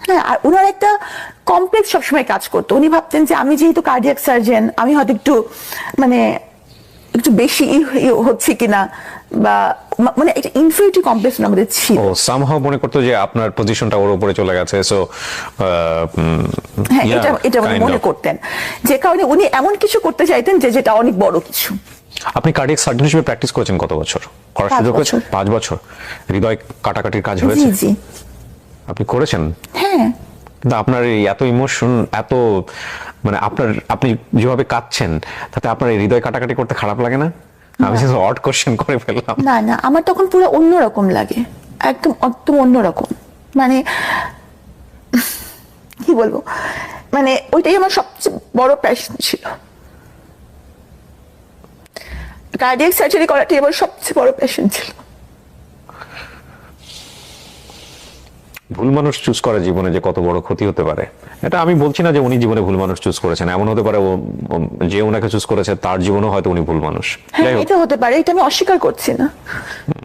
হ্যাঁ, আর ওনার একটা কমপ্লেক্স সবসময় কাজ করতো, উনি ভাবতেন যে আমি যেহেতু কার্ডিয়াক সার্জন, আমি হয়তো মানে একটু বেশি হচ্ছে কিনা, বা মানে একটা ইনফিরিয়রিটি কমপ্লেক্স আমাদের ছিল।
ও সামহাউ মনে করতো যে আপনার পজিশনটা ওর উপরে চলে গেছে, সো
হ্যাঁ, এটা উনি মনে করতেন, যে কারণে উনি এমন কিছু করতে চাইতেন যেটা অনেক বড় কিছু।
আপনি কার্ডিয়াক সার্জন হিসেবে প্র্যাকটিস করেছেন কত বছর? করার সুযোগ হয়েছে? 5 বছর। হৃদয় কাটাকাটির কাজ হয়েছে?
জি,
আপনি করেছেন?
হ্যাঁ।
কিন্তু আপনার এই এত ইমোশন, এত মানে আপনি যেভাবে কাঁদছেন, তাতে আপনার এই হৃদয় কাটাকাটি করতে খারাপ লাগে না? আমি জাস্ট অড কোশ্চেন করে ফেললাম।
না না, আমার তখন পুরো অন্যরকম লাগে, একদম একদম অন্যরকম, মানে কি বলবো, মানে ওইটাই আমার সবচেয়ে বড় প্যাশন ছিল, কার্ডিয়াক সার্জারি করাটাই আমার সবচেয়ে বড় প্যাশন ছিল।
ভুল মানুষ চুজ করা জীবনে যে কত বড় ক্ষতি হতে পারে, এটা আমি বলছি না যে উনি জীবনে ভুল মানুষ চুজ করেছেন, এমন হতে পারে যে ওনাকে চুজ করেছে তার জীবনেও হয়তো উনি ভুল মানুষ।
হ্যাঁ, এটা হতে পারে, এটা আমি অস্বীকার করছি না,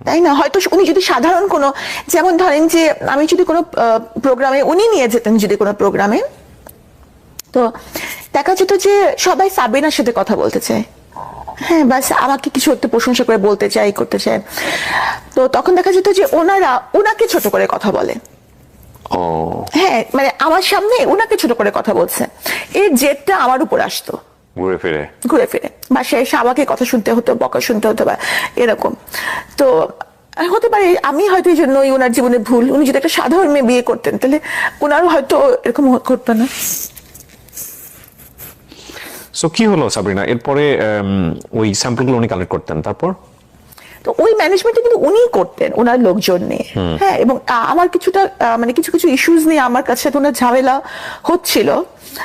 তাই না? হয়তো উনি যদি সাধারণ কোনো, যেমন ধরেন যে আমি যদি কোনো প্রোগ্রামে উনি নিয়ে যেতেন, যদি কোনো প্রোগ্রামে, তো দেখা যেত যে সবাই সাবিনার সাথে কথা বলতে চায়, হ্যাঁ, বাস আমাকে কিছু একটু প্রশংসা করে বলতে চায়, করতে চায়, তো তখন দেখা যেত যে ওনারা ওনাকে ছোট করে কথা বলে। হ্যাঁ, মানে আমার সামনে ওনাকে ছোট করে কথা বলছে, এই জেদটা আমার উপর আসতো
ঘুরে ফিরে,
বাসায় এসে আমাকে কথা শুনতে হতো, বকা শুনতে হতো, বা এরকম। তো হতে পারে আমি হয়তো এই জন্যই ওনার জীবনে ভুল, উনি যদি একটা সাধারণ মেয়ে বিয়ে করতেন তাহলে ওনারও হয়তো এরকম ঘটতো না।
সো কি হলো সাবরিনা, এরপরে ওই স্যাম্পলগুলো উনি কালেক্ট করতেন, তারপর?
তো ওই ম্যানেজমেন্টটা কিন্তু উনিই করতেন ওনার লোকজন নিয়ে। হ্যাঁ, এবং আমার কিছুটা মানে কিছু কিছু ইস্যুস নিয়ে আমার কাছে ওনার ঝামেলা হচ্ছিল।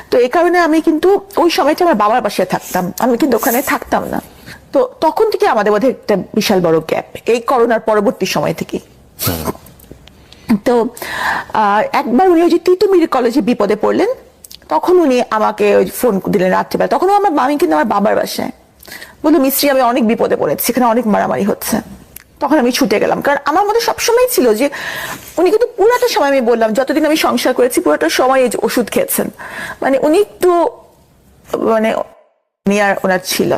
তো এই কারণে আমি কিন্তু ওই সময়টা আমার বাবার বাসায় থাকতাম, আমি কিন্তু ওখানে থাকতাম না। তো তখন থেকে আমাদের মধ্যে একটা বিশাল বড় গ্যাপ, এই করোনার পরবর্তী সময় থেকে। তো একবার উনি ওই যে তিতুমির কলেজে বিপদে পড়লেন, তখন উনি আমাকে ওই ফোন দিলেন রাত্রিবেলা। তখন আমার মামি কিন্তু আমার বাবার বাসায় বললো, মিস্ত্রি আমি অনেক বিপদে পড়েছি, এখানে অনেক মারামারি হচ্ছে। তখন আমি ছুটে গেলাম, কারণ আমার মধ্যে সবসময় ছিল যে উনি কিন্তু পুরাটা সময়, আমি বললাম যতদিন আমি সংসার করেছি পুরাটা সময় এই যে ওষুধ খেয়েছেন, মানে উনি একটু মানে নিয়ার ওনার ছিল।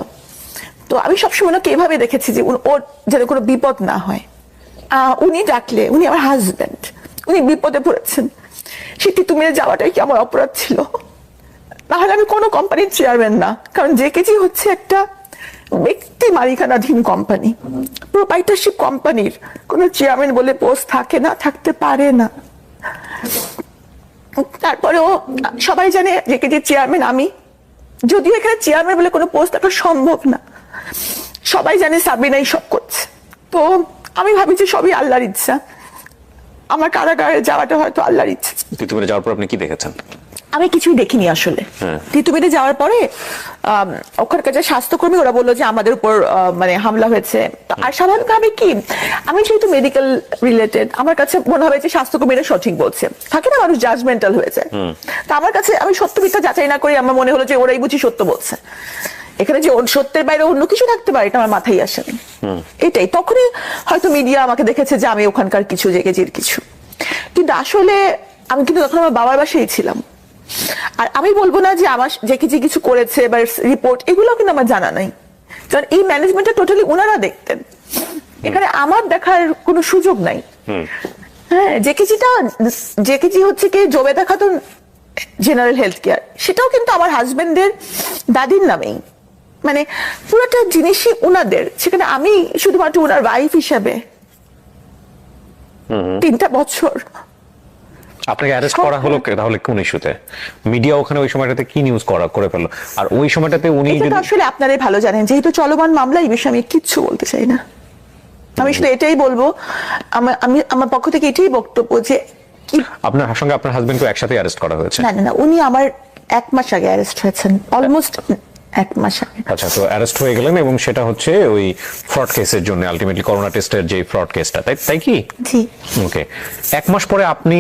তো আমি সবসময় ওনাকে এভাবে দেখেছি যে ওর যেন কোনো বিপদ না হয়। উনি ডাকলে, উনি আমার হাজবেন্ড, উনি বিপদে পড়েছেন, সেটি তুমি যাওয়াটাই কি আমার অপরাধ ছিল? তাহলে আমি কোনো কোম্পানির চেয়ারম্যান না, কারণ জেকেজি হচ্ছে একটা ব্যক্তি মালিকানাধীন কোম্পানি, প্রোপাইটারশিপ কোম্পানির কোনো চেয়ারম্যান বলে পোস্ট থাকে না, থাকতে পারে না। তারপরেও সবাই জানে জেকেজির চেয়ারম্যান আমি, যদিও এখানে চেয়ারম্যান বলে কোনো পোস্ট থাকা সম্ভব না। সবাই জানে সাবরিনাই সব করছে। তো আমি ভাবি যে সবই আল্লাহর ইচ্ছা, আমার কারাগারে যাওয়াটা হয়তো আল্লাহর ইচ্ছা।
তিতুমিরে যাওয়ার পর আপনি কি দেখেছেন?
আমি কিছুই দেখিনি আসলে। তিতুমিরে যাওয়ার পরে ওখানকার যে স্বাস্থ্যকর্মী, ওরা বললো যে আমাদের উপর মানে হামলা হয়েছে। আর স্বাভাবিকভাবে কি, আমি যেহেতু মেডিকেল রিলেটেড, আমার কাছে মনে হবে যে স্বাস্থ্যকর্মীরা সঠিক বলছে, থাকে না মানুষ জাজমেন্টাল হয়ে যায়। তা আমার কাছে, আমি সত্য মিথ্যা যাচাই না করি, আমার মনে হলো যে ওরাই বুঝি সত্য বলছে। এখানে যে সত্যের বাইরে অন্য কিছু থাকতে পারে, এটা আমার মাথায় আসেনি। এটাই তখনই হয়তো মিডিয়া আমাকে দেখেছে যে আমি ওখানকার কিছু, জেকেজির কিছু। কিন্তু আসলে আমি কিন্তু তখন আমার বাবার বাসায় ছিলাম। আর আমি বলবো না যে আমার জেকেজি কিছু করেছে বা রিপোর্ট, এগুলো কিন্তু আমার জানা নাই, কারণ এই ম্যানেজমেন্টটা টোটালি ওনারা দেখতেন, এখানে আমার দেখার কোনো সুযোগ নাই। হ্যাঁ, জেকেজি হচ্ছে কি Jobeda Khatun general health care, সেটাও কিন্তু আমার হাজবেন্ডের দাদির নামেই, মানে পুরোটা জিনিসই উনাদের। সেখানে আমি শুধুমাত্র ওনার ওয়াইফ হিসাবে 3টা বছর।
আপনাকে অ্যারেস্ট করা হলো তাহলে কোন ইস্যুতে? মিডিয়া ওখানে ওই সময়টাতে কি নিউজ করে ফেললো? আর ওই সময়টাতে উনি
যদি আসলে আপনারাই ভালো জানেন, যেহেতু চলমান মামলা, এই বিষয়ে আমি কিচ্ছু বলতে চাই না। আমি শুধু এটাই বলবো, আমি আমার পক্ষ থেকে এটাই বক্তব্য যে
আপনার সঙ্গে আপনার হাজবেন্ডকে একসাথে অ্যারেস্ট করা হয়েছে?
না না না, উনি আমার 1 মাস আগে অ্যারেস্ট হয়েছেন, অলমোস্ট 1 মাস আগে।
আচ্ছা, তো অ্যারেস্ট হয়ে গেলেন, এবং সেটা হচ্ছে ওই ফ্রড কেসের জন্য, আলটিমেটলি করোনা টেস্টের যে ফ্রড কেসটা, তাই কি?
জি।
ওকে, 1 মাস পরে আপনি,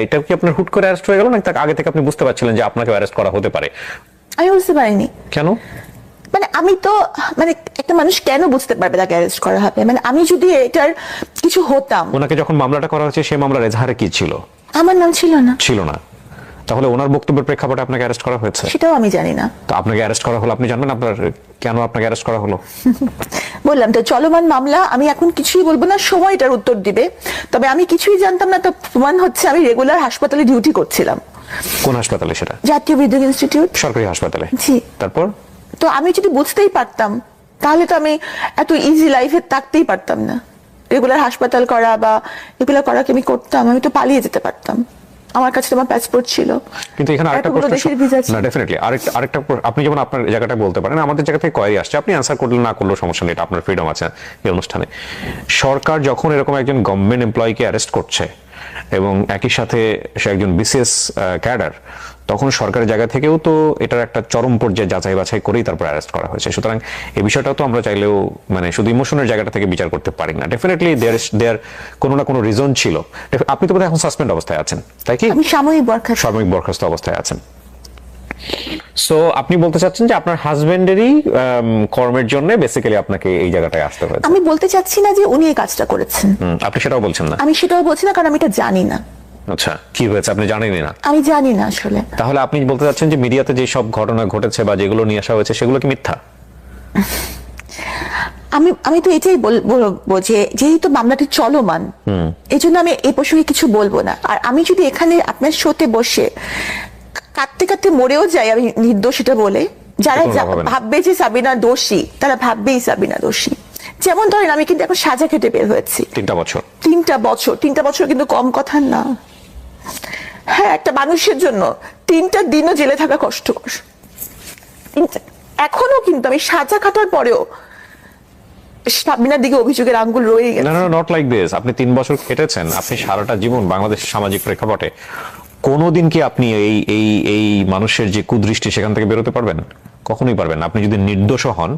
এটা কি আপনার হুট করে অ্যারেস্ট হয়ে গেল, নাকি আগে থেকে আপনি বুঝতে পারছিলেন যে আপনাকে অ্যারেস্ট করা হতে পারে?
আমি বুঝতে পারিনি।
কেন?
মানে আমি তো, মানে একটা মানুষ কেন বুঝতে পারবে তাকে অ্যারেস্ট করা হবে? মানে আমি যদি এটার কিছু হতাম।
ওনাকে যখন মামলাটা করা হয়েছে, সেই মামলার এজাহারে কি ছিল?
আমার নাম ছিল না।
ছিল না? তাহলে ওনার বক্তব্যের প্রেক্ষাপটে আপনাকে অ্যারেস্ট করা হয়েছে?
সেটাও আমি জানি না।
তো আপনাকে অ্যারেস্ট করা হলো, আপনি জানবেন আপনার কেন আপনাকে অ্যারেস্ট করা হলো?
বললাম তো, চলমান মামলা, আমি এখন কিছুই বলবো না, সময় এটার উত্তর দিবে। তবে আমি কিছুই জানতাম না, তো প্রমাণ হচ্ছে আমি রেগুলার হাসপাতালে ডিউটি করছিলাম।
কোন হাসপাতালে সেটা?
জাতীয় বিদ্যুৎ ইনস্টিটিউট,
সরকারি হাসপাতালে।
জি।
তারপর?
তো আমি যদি বুঝতেই পারতাম, তাহলে তো আমি এত ইজি লাইফে থাকতেই পারতাম না। রেগুলার হাসপাতাল করা বা এগুলো করা কি আমি করতাম? আমি তো পালিয়ে যেতে পারতাম, আমার কাছে তোমার পাসপোর্ট ছিল।
কিন্তু এখানে আরেকটা প্রশ্ন, না ডেফিনেটলি আরেকটা, আপনি যেমন আপনার জায়গাটা বলতে পারেন, আমাদের জায়গা থেকে কোয়ারি আসছে, আপনি অ্যানসার করলে না করলেও সমস্যা নেই, এটা আপনার ফ্রিডম আছে এই অনুষ্ঠানে। সরকার যখন এরকম একজন গভর্নমেন্ট এমপ্লয়িকে অ্যারেস্ট করছে, এবং একই সাথে সে একজন বিসিএস ক্যাডার, তখন সরকারের জায়গা থেকেও তো এটার একটা চরম পর্যায়ে যাচাই বাছাই করেই তারপর অ্যারেস্ট করা হয়েছে। সুতরাং এই বিষয়টাও তো আমরা চাইলেও মানে শুধু ইমোশনের জায়গাটা থেকে বিচার করতে পারি না। ডেফিনেটলি দেয়ার কোনো না কোনো রিজন ছিল। আপনি তো বোধহয় এখন সাসপেন্ড অবস্থায় আছেন, তাই কি?
আমি সাময়িক
বরখাস্ত অবস্থায় আছেন। সো আপনি বলতে চাচ্ছেন যে আপনার হাজবেন্ডেরই কর্মের জন্য বেসিক্যালি আপনাকে এই জায়গাটায় আসতে হয়েছে?
আমি বলতে চাচ্ছি না যে উনি এই কাজটা করেছেন।
আপনি সেটাও বলছেন না?
আমি সেটাও বলছি না, কারণ আমি এটা জানি না।
আচ্ছা, কি হয়েছে আপনি জানেনই না?
আমি জানি না আসলে।
তাহলে আপনি বলতে চাচ্ছেন যে মিডিয়াতে যে সব ঘটনা ঘটেছে বা যেগুলো নিয়ে আসা হয়েছে, সেগুলো কি মিথ্যা?
আমি তো এটাই বলবো যে যেহেতু মামলাটি চলমান, এই জন্য আমি এই প্রসঙ্গে কিছু বলবো না। আর আমি যদি এখানে আপনার শোতে বসে কাঁদতে কাঁদতে মরেও যাই আমি নির্দোষ এটা বলে, যারা ভাববে যে সাবিনা দোষী, তারা ভাববেই সাবিনা দোষী। যেমন ধরেন, আমি কিন্তু এখন সাজা খেটে বের হয়েছি
3টা বছর।
3টা বছর কিন্তু কম কথা না। হ্যাঁ, একটা মানুষের জন্য 3টা দিনও জেলে থাকা কষ্টকর। এখনো কিন্তু আমি সাজা খাটার পরেও সাবিনার দিকে অভিযোগের আঙ্গুল রয়ে গেছে।
না না, নট লাইক দিস। আপনি 3 বছর খেটেছেন, আপনি সারাটা জীবন বাংলাদেশের সামাজিক প্রেক্ষাপটে কোনোদিন কি আপনি এই এই এই মানুষের যে কুদৃষ্টি সেখান থেকে বেরোতে পারবেন? কখনোই পারবেন না। আপনি যদি নির্দোষ হন,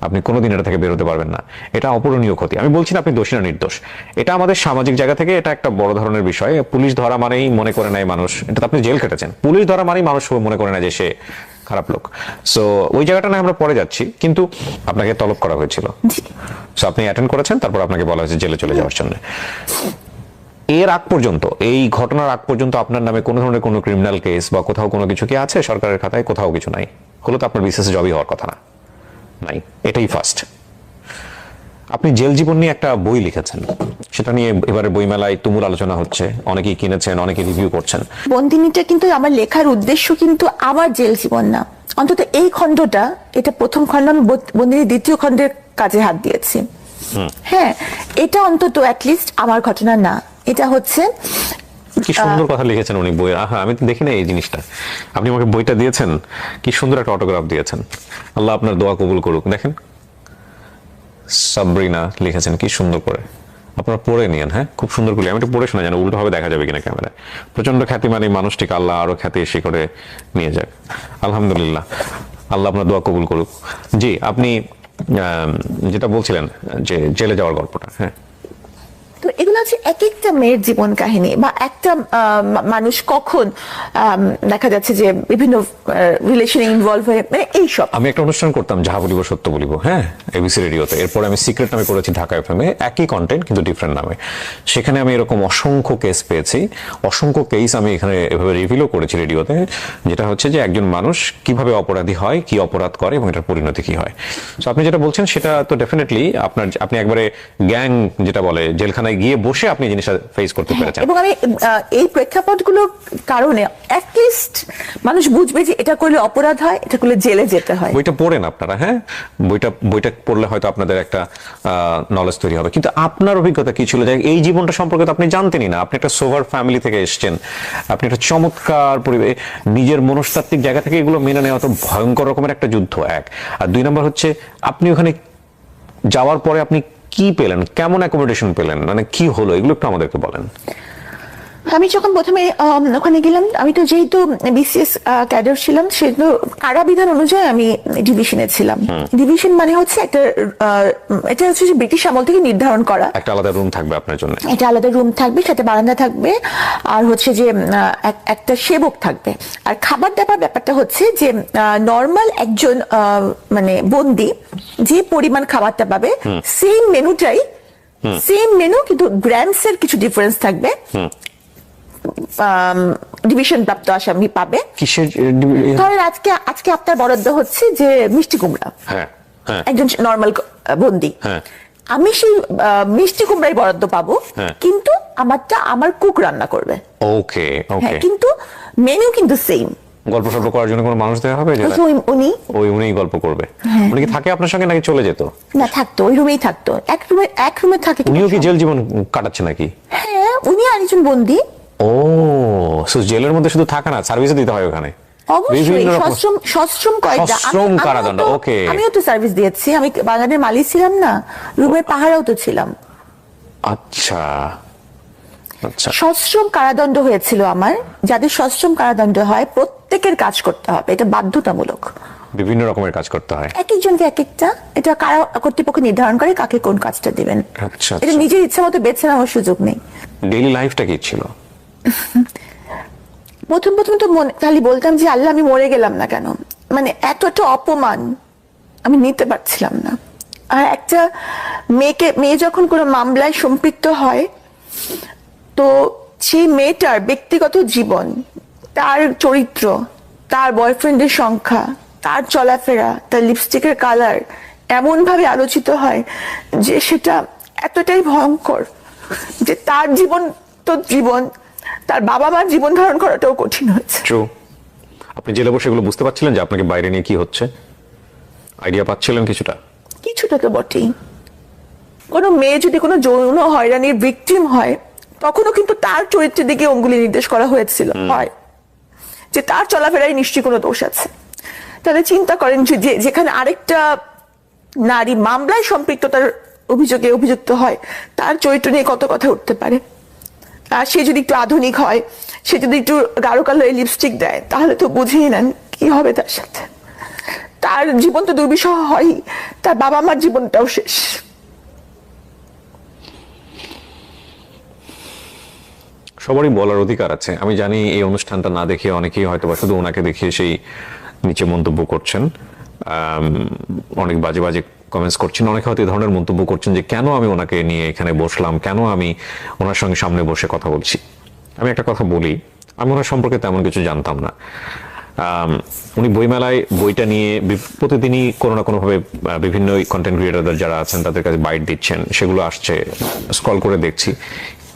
আপনি কোনোদিন এটা থেকে বেরোতে পারবেন না। এটা অপূরণীয় ক্ষতি। আমি বলছি না আপনি দোষী না নির্দোষ, এটা আমাদের সামাজিক জায়গা থেকে এটা একটা বড় ধরনের বিষয়। পুলিশ ধরা মানেই মনে করে নেয় মানুষ, এটা তো আপনি জেল কেটেছেন, পুলিশ ধরা মানেই মানুষ মনে করে নেয় যে সে খারাপ লোক। সো ওই জায়গাটা না আমরা পরে যাচ্ছি, কিন্তু আপনাকে তলব করা হয়েছিল, সো আপনি অ্যাটেন্ড করেছেন, তারপর আপনাকে বলা হয়েছে জেলে চলে যাওয়ার জন্য। এর আগ পর্যন্ত, এই ঘটনার আগ পর্যন্ত আপনার নামে কোনো ধরনের কোনো ক্রিমিনাল কেস বা কোথাও কোনো কিছু কি আছে সরকারের খাতায়? কোথাও কিছু নাই। হলো তো আপনার বিসিএস জবই হওয়ার কথা না, নাই, এটাই ফার্স্ট। আপনি জেল জীবন নিয়ে একটা বই লিখেছেন, সেটা নিয়ে এবারে বইমেলায় তুমুল আলোচনা হচ্ছে, অনেকেই কিনেছেন, অনেকে রিভিউ করছেন।
বন্দিনীটা কিন্তু আমার লেখার উদ্দেশ্য কিন্তু আমার জেল জীবন না, অন্তত এই খণ্ডটা, এটা প্রথম খণ্ড, আমি বন্দিনীর দ্বিতীয় খণ্ডের কাজে হাত দিয়েছি। হ্যাঁ, এটা অন্তত অ্যাটলিস্ট আমার ঘটনা না, এটা হচ্ছে।
কি সুন্দর কথা লিখেছেন উনি বই। আহা, আমি তো দেখি না এই জিনিসটা। আপনি আমাকে বইটা দিয়েছেন, কি সুন্দর একটা অটোগ্রাফ দিয়েছেন। আল্লাহ আপনার দোয়া কবুল করুক। দেখেন সাবরিনা লিখেছেন কি সুন্দর করে, আপনারা পড়ে নিয়েন। হ্যাঁ, খুব সুন্দর করে। আমি একটু পড়ে শোনা, জানো উল্টো ভাবে দেখা যাবে কিনা ক্যামেরায়। প্রচন্ড খ্যাতিমান এই মানুষটিকে আল্লাহ আরো খ্যাতি শিখরে নিয়ে যাক। আলহামদুলিল্লাহ, আল্লাহ আপনার দোয়া কবুল করুক। জি, আপনি যেটা বলছিলেন যে জেলে যাওয়ার গল্পটা। হ্যাঁ,
তো এগুলো হচ্ছে এক একটা মেয়ের জীবন কাহিনী, বা একটা মানুষ কখন দেখা যাচ্ছে যে বিভিন্ন রিলেশনে ইনভলভ হয়ে, মানে এইসব।
আমি একটা অনুষ্ঠান করতাম, যাহা বলিব সত্য বলিব, হ্যাঁ, এবিসি রেডিওতে। এরপর আমি সিক্রেট নামে করেছি ঢাকা এফএমে, একই কন্টেন্ট কিন্তু ডিফারেন্ট নামে। সেখানে আমি এরকম অসংখ্য কেস পেয়েছি, অসংখ্য কেস আমি এখানে এভাবে রিভিলও করেছি রেডিওতে, যেটা হচ্ছে যে একজন মানুষ কিভাবে অপরাধী হয়, কি অপরাধ করে এবং এটার পরিণতি কি হয়। তো আপনি যেটা বলছেন সেটা তো ডেফিনেটলি আপনি একবারে গ্যাং যেটা বলে জেলখানায় গিয়ে বসে আপনি জিনিসটা ফেস করতে পেরেছেন।
এবং আমি এই প্রেক্ষাপটগুলোর কারণে অ্যাটলিস্ট মানুষ বুঝবে যে এটা করলে অপরাধ হয়, এটা করলে জেলে যেতে হয়।
বইটা পড়েন আপনারা, হ্যাঁ, বইটা পড়লে হয়তো আপনাদের একটা নলেজ তৈরি হবে। কিন্তু আপনার অভিজ্ঞতা কি ছিল? যে এই জীবনটা সম্পর্কে তো আপনি জানতেনই না। আপনি একটা সোভার ফ্যামিলি থেকে এসেছেন, আপনি একটা চমৎকার পরিবেশ, নিজের মনস্তাত্ত্বিক জায়গা থেকে এগুলো মেনে নেওয়া তো ভয়ঙ্কর রকমের একটা যুদ্ধ, এক। আর 2 নম্বর হচ্ছে আপনি ওখানে যাওয়ার পরে আপনি কি পেলেন, কেমন অ্যাকোমোডেশন পেলেন, মানে কি হলো, এগুলো একটু আমাদেরকে বলেন।
আমি যখন প্রথমে ওখানে গেলাম, আমি তো যেহেতু বিসিএস ক্যাডার ছিলাম, সেহেতু কারাবিধান অনুযায়ী আমি ডিভিশনে ছিলাম। ডিভিশন মানে হচ্ছে একটা, এটা হচ্ছে যে ব্রিটিশ আমল থেকে নির্ধারণ করা
একটা আলাদা রুম থাকবে আপনার জন্য,
এটা আলাদা রুম থাকবে, সাথে বারান্দা থাকবে, আর হচ্ছে যে একটা সেবক থাকবে। আর খাবার দাবার ব্যাপারটা হচ্ছে যে নর্মাল একজন মানে বন্দি যে পরিমাণ খাবারটা পাবে, সেম মেনুটাই, সেম মেনু, কিন্তু গ্রামস এর কিছু ডিফারেন্স থাকবে। ডিভিশন প্রাপ্ত আসামি পাবে।
কিসের?
ধরেন আজকে আপনার বরাদ্দ হচ্ছে যে মিষ্টি কুমড়া,
হ্যাঁ,
একজন নর্মাল বন্দি, আমি সেই মিষ্টি কুমড়াই বরাদ্দ পাবো, কিন্তু আমারটা আমার কুক রান্না করবে।
ওকে ওকে,
কিন্তু মেনু কিন্তু সেম।
গল্প সল্প করার জন্য কোনো মানুষ দেওয়া হবে? উনিই গল্প করবে। উনি কি থাকে আপনার সঙ্গে নাকি চলে যেত?
না, থাকতো, ওই রুমেই থাকতো, এক রুমে থাকে।
উনিও কি জেল জীবন কাটাচ্ছে নাকি?
হ্যাঁ, উনি আরেকজন বন্দি।
ও, সো জেলের মধ্যে শুধু থাকা না, সার্ভিসও দিতে হয় ওখানে। সশ্রম কারাদণ্ড। ওকে,
আমিও তো সার্ভিস দিয়েছি, আমি বাগানের মালিক ছিলাম না, রুমের পাহারাও তো ছিলাম।
আচ্ছা আচ্ছা,
সশ্রম কারাদণ্ড হয়েছিল আমার। যাদের সশ্রম কারাদণ্ড হয় প্রত্যেকের কাজ করতে হবে, এটা বাধ্যতামূলক।
বিভিন্ন রকমের কাজ করতে হয়,
এক একজনকে এক একটা, এটা কারা কর্তৃপক্ষ নির্ধারণ করে কাকে কোন কাজটা দিবেন।
আচ্ছা,
এটা নিজের ইচ্ছা মতো বেছে নেওয়ার সুযোগ নেই।
ডেইলি লাইফটা কি ছিল?
প্রথম তো খালি বলতাম যে আল্লাহ, আমি মরে গেলাম না কেন, মানে এতটা অপমান আমি নিতে পারছিলাম না। আর একটা মেয়ে যখন কোনো মামলায় সম্পৃক্ত হয়, তো সেই মেয়েটার ব্যক্তিগত জীবন, তার চরিত্র, তার বয়ফ্রেন্ডের সংখ্যা, তার চলাফেরা, তার লিপস্টিকের কালার এমন ভাবে আলোচিত হয় যে সেটা এতটাই ভয়ঙ্কর যে তার জীবন তো জীবন, তার বাবা মার জীবন ধারণ করাটাও কঠিন হয়েছে।
আপনি জেলে বসে এগুলো বুঝতে পারছিলেন যে আপনাকে বাইরে নিয়ে কি হচ্ছে? আইডিয়া পাচ্ছিলেন কিছুটা?
কিছুটা তো বটেই। কোনো মেয়ে যদি কোনো যৌন হয়রানির ভিকটিম হয়, তখনও কিন্তু তার চরিত্রের দিকে অঙ্গুলি নির্দেশ করা হয়েছিল, হয় যে তার চলাফেরায় নিশ্চয়ই কোনো দোষ আছে। তাহলে চিন্তা করেন যে যেখানে আরেকটা নারী মামলায় সম্পৃক্ততার অভিযোগে অভিযুক্ত হয়, তার চরিত্র নিয়ে কত কথা উঠতে পারে। আর সে যদি একটু আধুনিক হয়, সে যদি একটু গাঢ় কালারের লিপস্টিক দেয়, তাহলে তো বুঝেই নেন কি হবে তার সাথে। তার জীবন তো দুর্বিষহ হয়, তার বাবা মার জীবনটাও শেষ।
সবারই বলার অধিকার আছে। আমি জানি এই অনুষ্ঠানটা না দেখে অনেকেই হয়তো বা শুধু ওনাকে দেখিয়ে সেই নিচে মন্তব্য করছেন, অনেক বাজে বাজে কমেন্টস করছেন, অনেকে হয়তো এই ধরনের মন্তব্য করছেন যে কেন আমি ওনাকে নিয়ে এখানে বসলাম, কেন আমি ওনার সঙ্গে সামনে বসে কথা বলছি। আমি একটা কথা বলি, আমি ওনার সম্পর্কে তেমন কিছু জানতাম না। উনি বইমেলায় বইটা নিয়ে প্রতিদিনই কোনো না কোনোভাবে বিভিন্ন কন্টেন্ট ক্রিয়েটরদের যারা আছেন তাদের কাছে বাইট দিচ্ছেন, সেগুলো আসছে, স্ক্রল করে দেখছি।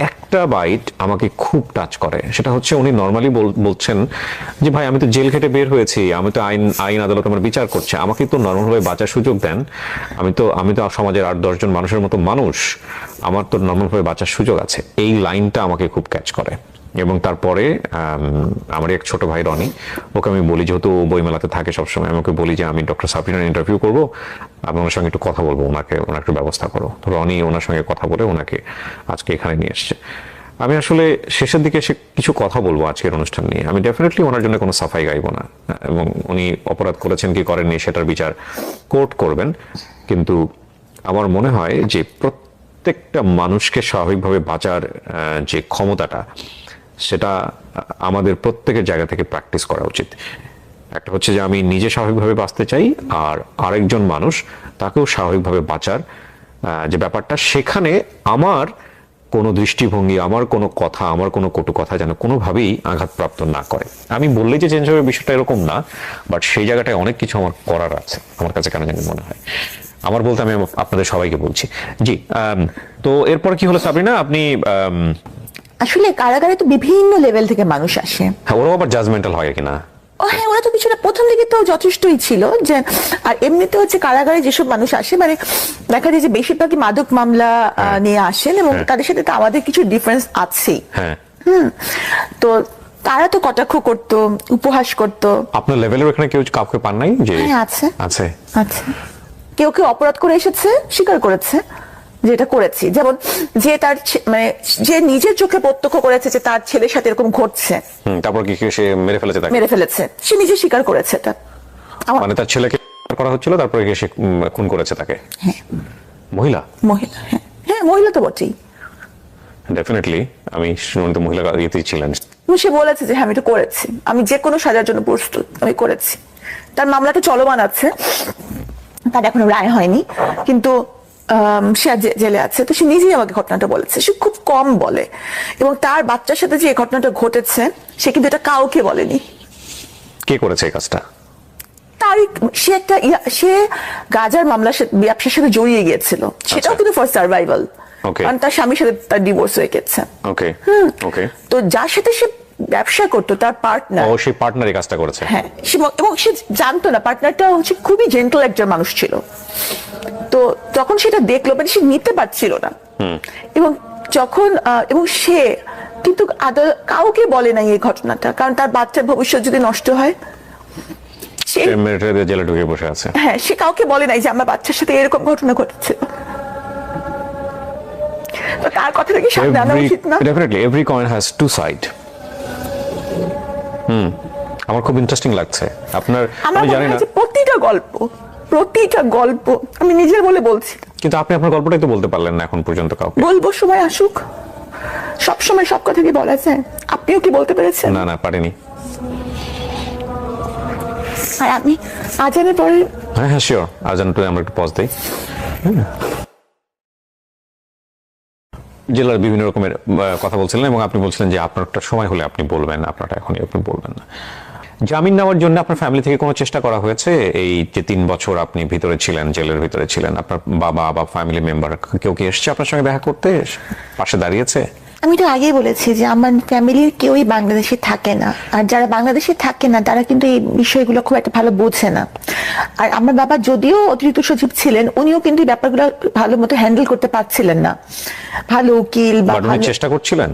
একটা বাইট আমাকে খুব টাচ করে, সেটা হচ্ছে উনি নর্মালি বলছেন যে ভাই আমি তো জেল খেটে বের হয়েছি, আমি তো আইন আদালত আমার বিচার করছে, আমাকে তো নর্মালভাবে বাঁচার সুযোগ দেন, আমি তো সমাজের 8-10 জন মানুষের মতো মানুষ, আমার তো নর্মালভাবে বাঁচার সুযোগ আছে। এই লাইনটা আমাকে খুব ক্যাচ করে। এবং তারপরে আমার এক ছোট ভাই রনি, ওকে আমি বলি, যেহেতু বইমেলাতে থাকে সবসময়, আমাকে বলি যে আমি ডক্টর সাবরিনার ইন্টারভিউ করবো, আমি ওনার সঙ্গে একটু কথা বলবো, ওনার একটু ব্যবস্থা করো। তো রনি ওনার সঙ্গে কথা বলে ওনাকে আজকে এখানে নিয়ে এসছে। আমি আসলে শেষের দিকে এসে কিছু কথা বলবো আজকের অনুষ্ঠান নিয়ে। আমি ডেফিনেটলি ওনার জন্য কোনো সাফাই গাইবো না, এবং উনি অপরাধ করেছেন কি করেননি সেটার বিচার কোর্ট করবেন। কিন্তু আমার মনে হয় যে প্রত্যেকটা মানুষকে স্বাভাবিকভাবে বাঁচার যে ক্ষমতাটা, সেটা আমাদের প্রত্যেকের জায়গা থেকে প্র্যাকটিস করা উচিত। একটা হচ্ছে যে আমি নিজে স্বাভাবিকভাবে বাঁচতে চাই, আর আরেকজন মানুষ তাকেও স্বাভাবিকভাবে বাঁচার যে ব্যাপারটা, সেখানে আমার কোনো দৃষ্টিভঙ্গি, আমার কোনো কথা, আমার কোনো কটু কথা যেন কোনোভাবেই আঘাতপ্রাপ্ত না করে। আমি বললেই যে চেঞ্জ হবে বিষয়টা এরকম না, বাট সেই জায়গাটায় অনেক কিছু আমার করার আছে আমার কাছে, কেন জানি মনে হয়। আমার বলতে আমি আপনাদের সবাইকে বলছি। জি, তো এরপর কি হলো সাবরিনা? আপনি
আসলে কারাগারে তো বিভিন্ন লেভেল থেকে মানুষ আসে।
হ্যাঁ, ওরাও আবার জাজমেন্টাল হয় কিনা?
হ্যাঁ, ওরা তো কিছুটা প্রথম দিকে তো যথেষ্টই ছিল যে, আর এমনিতে হচ্ছে কারাগারে যেসব মানুষ আসে, মানে দেখা যায় যে বেশিরভাগই মাদক মামলা নিয়ে আসেন, এবং তাদের সাথে তো আমাদের কিছু ডিফারেন্স আছেই।
হ্যাঁ,
তো তারা তো কটাক্ষ করতো, উপহাস করতো।
আপনার লেভেলের ওখানে কেউ কাউকে পান নাই? যে
আছে
আছে
আছে, কেউ কেউ অপরাধ করে এসেছে, স্বীকার করেছে যে এটা করেছি। যেমন যে তার মানে যে নিজের চোখে প্রত্যক্ষ করেছে যে তার ছেলের সাথে এরকম ঘটছে,
তারপর কি সে মেরে ফেলেছে? তাকে
মেরে ফেলেছে, সে নিজে স্বীকার করেছে এটা।
মানে তার ছেলেকে করা হচ্ছিল, তারপরে সে খুন করেছে তাকে?
হ্যাঁ।
মহিলা?
মহিলা, হ্যাঁ হ্যাঁ, মহিলা তো বটেই।
ডেফিনেটলি আমি শুনতে মহিলা ইয়েতেই ছিলেন।
সে বলেছে যে হ্যাঁ আমি এটা করেছি, আমি যে কোনো সাজার জন্য প্রস্তুত, আমি করেছি। তার মামলাটা চলমান আছে, তার এখনো রায় হয়নি, কিন্তু সে জেলে আছে। তো সে নিজেই আমাকে ঘটনাটা বলেছে। সে খুব কম বলে, এবং তার বাচ্চার সাথে যে ঘটনাটা ঘটেছে সে কিন্তু এটা কাউকে বলেনি।
কে করেছে এই কাজটা?
তার সে একটা সে গাজার মামলার ব্যবসার সাথে জড়িয়ে গিয়েছিল, সেটাও কিন্তু ফর সার্ভাইভাল, কারণ তার স্বামীর সাথে তার ডিভোর্স হয়ে গেছে।
ওকে ওকে।
তো যার সাথে সে ব্যবসা করতো, তার পার্টনার,
ও সেই পার্টনারই কাজটা করেছে?
হ্যাঁ, এবং সে জানতো না, পার্টনারটা হচ্ছে খুবই জেন্টল একজন মানুষ ছিল। তো তখন সেটা দেখলো, মানে সে নিতে পারছিল না, এবং যখন এবং সে কিন্তু কাউকে বলে নাই এই ঘটনাটা, কারণ তার বাচ্চার ভবিষ্যৎ যদি নষ্ট হয়। সে
জেলে ঢুকে বসে আছে।
হ্যাঁ, সে কাউকে বলে নাই যে আমার বাচ্চার সাথে এরকম ঘটনা ঘটেছে। তো তার কথা থেকে সামনে আনা উচিত না?
Definitely every coin has to side. আমার খুব ইন্টারেস্টিং লাগছে আপনার। আমি জানি না,
প্রতিটা গল্প আমি নিজের বলে বলছি,
কিন্তু আপনি আপনার গল্পটাই তো বলতে পারলেন না এখন পর্যন্ত কাউকে।
বলবো, সময় আসুক। সব সময় সব কথা কি বলা যায়? আপনিও কি বলতে পেরেছেন?
না না, পারিনি।
আর আমি আজানের পরে,
হ্যাঁ হ্যাঁ শিওর, আজানটা আমরা একটু পজ দেই। জেলার বিভিন্ন রকমের কথা বলছিলেন, এবং আপনি বলছিলেন যে আপনার একটা সময় হলে আপনি বলবেন, আপনারটা এখনই আপনি বলবেন না। জামিন নেওয়ার জন্য আপনার ফ্যামিলি থেকে কোনো চেষ্টা করা হয়েছে? এই যে 3 বছর আপনি ভিতরে ছিলেন, জেলের ভিতরে ছিলেন, আপনার বাবা বা ফ্যামিলি মেম্বার কেউ কি এসেছে আপনার সঙ্গে দেখা করতে, পাশে দাঁড়িয়েছে?
আমি তো আগেই বলেছি যে আমার ফ্যামিলির কেউই বাংলাদেশে থাকে না, আর যারা বাংলাদেশে থাকে না তারা কিন্তু এই বিষয়গুলো খুব একটা ভালো বোঝে না। আর আমার বাবা যদিও অতিরিক্ত সচিব ছিলেন, উনিও কিন্তু ব্যাপারগুলো ভালো মতো হ্যান্ডেল করতে পারছিলেন না। ভালো উকিল বা
চেষ্টা করছিলেন?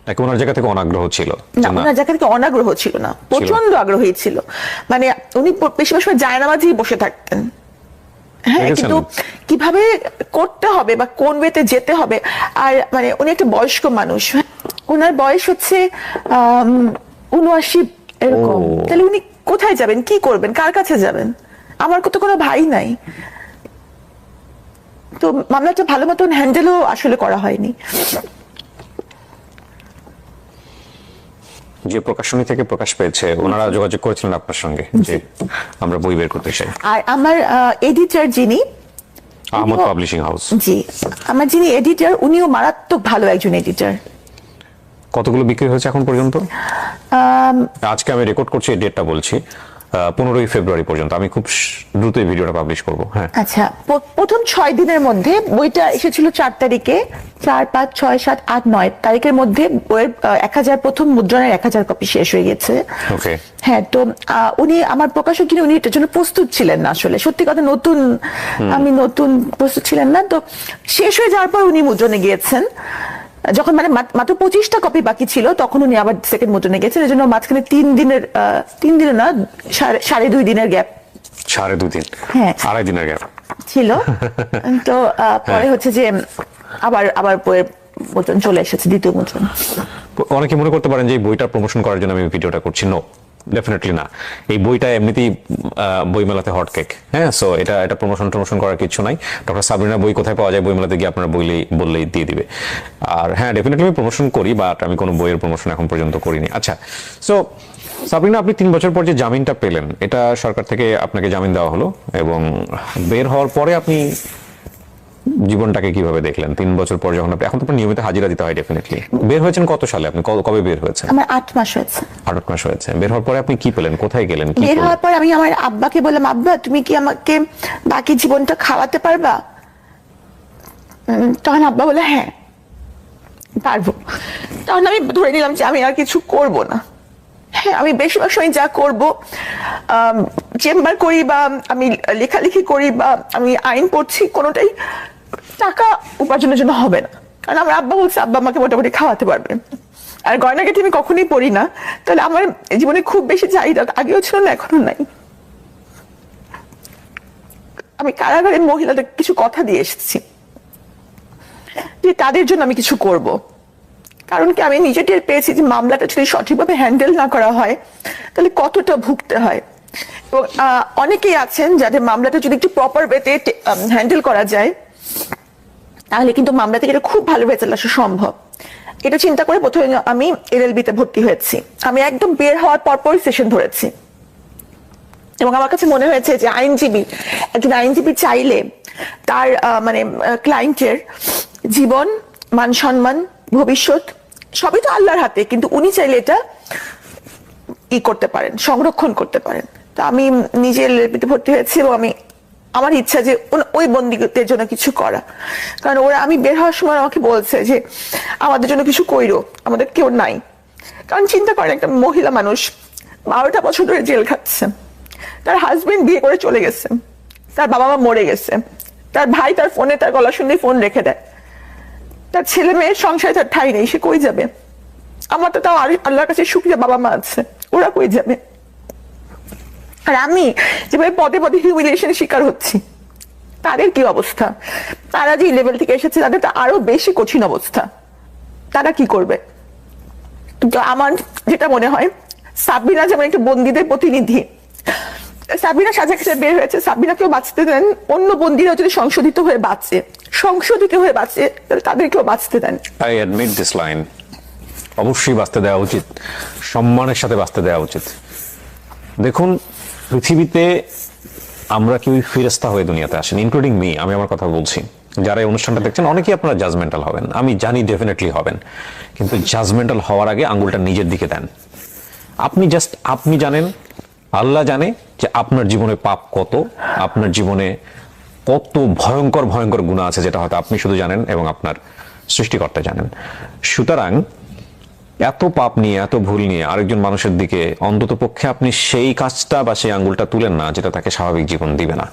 নাকি ওনার জায়গা থেকে অনাগ্রহ ছিল?
না, ওনার জায়গা থেকে অনাগ্রহ ছিল না, প্রচন্ড আগ্রহী ছিল। মানে উনি বেশিরভাগ সময় জায়নামাজেই বসে থাকতেন। হ্যাঁ, কিন্তু কিভাবে করতে হবে বা কোন ওয়েতে যেতে হবে, আর মানে উনি একটা বয়স্ক মানুষ, ওনার বয়স হচ্ছে 79 এরকম। তাহলে উনি কোথায় যাবেন, কি করবেন, কার কাছে যাবেন? আমার তো কোনো ভাই নাই, তো মামলাটা ভালো মতন হ্যান্ডেলও আসলে করা হয়নি।
যে প্রকাশনী থেকে প্রকাশ পেয়েছে ওনারা যোগাযোগ করেছিলেন আপনার সঙ্গে যে আমরা বই বের করতে চাই?
আর আমার এডিটর যিনি,
আহমদ পাবলিশিং হাউস,
জি, আমার যিনি এডিটর উনিও মারাত্মক ভালো একজন এডিটর।
কতগুলো বিক্রি হয়েছে এখন পর্যন্ত? আজকে আমি রেকর্ড করছি, এই ডেটটা বলছি, 15ই ফেব্রুয়ারি পর্যন্ত। আমি খুব দ্রুত এই ভিডিওটা পাবলিশ করব। হ্যাঁ,
আচ্ছা, প্রথম 6 দিনের মধ্যে বইটা এসেছিল 4 তারিখে, 4, 5, 6, 7, 8, 9 তারিখের মধ্যে বইয়ের 1000 প্রথম মুদ্রণের 1000 কপি শেষ হয়ে গেছে।
ওকে।
হ্যাঁ, তো উনি আমার প্রকাশক যিনি, উনি এটার জন্য প্রস্তুত ছিলেন না আসলে, সত্যি কথা, আমি নতুন প্রস্তুত ছিলেন না। তো শেষ হয়ে যাওয়ার পর উনি মুদ্রণে গিয়েছেন, যখন মানে মাত্র 25টা কপি বাকি ছিল, তখন উনি আবার সেকেন্ড মুদ্রণে গেছেন। এই জন্য মাঝখানে 3 দিনের না, 2.5 দিনের গ্যাপ।
2.5 দিন?
হ্যাঁ,
2.5 দিনের গ্যাপ
ছিল। তো পরে হচ্ছে যে আবার বইয়ের মুদ্রণ চলে এসেছে, দ্বিতীয় মুদ্রণ।
অনেকে মনে করতে পারেন যে এই বইটা প্রমোশন করার জন্য আমি ভিডিওটা করছি। নো, ডেফিনেটলি না। এই বইটা এমনিতেই বইমেলাতে হট কেক। হ্যাঁ, সো এটা প্রমোশন করার কিছু নাই। ডক্টর সাবরিনা বই কোথায় পাওয়া যায়, বইমেলাতে গিয়ে আপনারা বললেই দিয়ে দিবে। আর হ্যাঁ, ডেফিনেটলি আমি প্রমোশন করি, বাট আমি কোনো বইয়ের প্রমোশন এখন পর্যন্ত করিনি। আচ্ছা, সো সাবরিনা, আপনি 3 বছর পর যে জামিনটা পেলেন, এটা সরকার থেকে আপনাকে জামিন দেওয়া হলো, এবং বের হওয়ার পরে আপনি জীবনটাকে কিভাবে দেখলেন 3 বছর পর? যখন এখন তো নিয়মিত হাজিরা দিতে হয় ডেফিনেটলি। বের হয়েছেন কত সালে? আপনি কবে বের হয়েছেন?
আমার 8 মাস হয়েছে।
8 মাস হয়েছে। বের হওয়ার পরে আপনি কি পেলেন, কোথায় গেলেন?
বের হওয়ার পর আমি আমার আব্বাকে বললাম, আব্বা তুমি কি আমাকে বাকি জীবনটা খাওয়াতে পারবা? তখন আব্বা বলে হ্যাঁ পারবো। তখন আমি ধরে নিলাম যে আমি আর কিছু করব না। হ্যাঁ, আমি বেশিরভাগ সময় যা করব, চেম্বার করি বা আমি লেখালেখি করি বা আমি আইন পড়ছি, কোনোটাই টাকা উপার্জনের জন্য হবে না। কারণ আমার আব্বা বলছে আব্বা আমাকে মোটামুটি খাওয়াতে পারবে। আর গয়নাগাটি আমি কখনোই পড়ি না, তাহলে আমার জীবনে খুব বেশি চাহিদা আগেও ছিল না, এখনো নাই। আমি কারাগারের মহিলাদের কিছু কথা দিয়ে এসেছি যে তাদের জন্য আমি কিছু করব। কারণ কি, আমি নিজে টের পেয়েছি যে মামলাটা যদি সঠিকভাবে হ্যান্ডেল না করা হয় তাহলে কতটা ভুগতে হয়। এবং অনেকেই আছেন যাদের মামলাটা যদি একটু প্রপার ওয়েতে হ্যান্ডেল করা যায় তাহলে কিন্তু মামলা থেকে এটা খুব ভালো রেজাল্ট আসা সম্ভব। এটা চিন্তা করে প্রথমে আমি এলএলবি তে ভর্তি হয়েছি। আমি একদম বের হওয়ার পরপরই সেশন ধরেছি, এবং আমার কাছে মনে হয়েছে যে একজন আইনজীবী চাইলে তার মানে ক্লায়েন্টের জীবন, মান সম্মান, ভবিষ্যৎ সবই তো আল্লাহর হাতে, কিন্তু উনি চাইলে এটা করতে পারেন, সংরক্ষণ করতে পারেন। তো আমি নিজে এলএলবি তে ভর্তি হয়েছি, এবং আমার ইচ্ছা যে ওই বন্দীদের জন্য কিছু করা। কারণ ওরা, আমি বের হওয়ার সময় আমাকে বলছে যে আমাদের জন্য কিছু কইরো, আমাদের কেউ নাই। কারণ চিন্তা করেন, একটা মহিলা মানুষ 12টা বছর ধরে জেল খাচ্ছে, তার হাজবেন্ড বিয়ে করে চলে গেছে, তার বাবা মা মরে গেছে, তার ভাই তার ফোনে তার গলা শুনে ফোন রেখে দেয়, তার ছেলে মেয়ের সংসারে তার ঠাঁই নেই, সে কই যাবে? আমার তো তাও আল্লাহর কাছে শুকরিয়া বাবা মা আছে, ওরা কই যাবে? আর আমি যেভাবে পদে পদে হিউমিলিয়েশনের শিকার হচ্ছি, তাদের কি অবস্থা? তারা যে লেভেল থেকে এসেছে তাদের তো আরো বেশি কঠিন অবস্থা, তারা কি করবে? তো আমার যেটা মনে হয়, সাবরিনা যেমন একটা বন্দীদের প্রতিনিধি, সাবরিনা সাজা খেতে বের হয়েছে, সাবরিনাকেও বাঁচতে দেন। অন্য বন্দীরা যদি সংশোধিত হয়ে বাঁচে তাহলে তাদেরকেও বাঁচতে দেন।
I admit this line. অবশ্যই বাঁচতে দেওয়া উচিত, সম্মানের সাথে বাঁচতে দেওয়া উচিত। দেখুন, পৃথিবীতে আমরা কেউই ফেরেশতা হয়ে দুনিয়াতে আসেন, ইনক্লুডিং মি। আমি আমার কথা বলছি, যারা এই অনুষ্ঠানটা দেখছেন অনেকেই আপনারা জাজমেন্টাল হবেন, আমি জানি ডেফিনেটলি হবেন, কিন্তু জাজমেন্টাল হওয়ার আগে আঙ্গুলটা নিজের দিকে দেন। আপনি জানেন, আল্লাহ জানে যে আপনার জীবনে পাপ কত, আপনার জীবনে কত ভয়ঙ্কর ভয়ঙ্কর গুনাহ আছে, যেটা হয়তো আপনি শুধু জানেন এবং আপনার সৃষ্টিকর্তা জানেন। সুতরাং এত পাপ নিয়ে, এত ভুল নিয়ে আরেকজন মানুষের দিকে অন্তত পক্ষে আপনি সেই কাজটা বা সেই আঙ্গুলটা তুলেন না যেটা তাকে স্বাভাবিক জীবন দিবে না।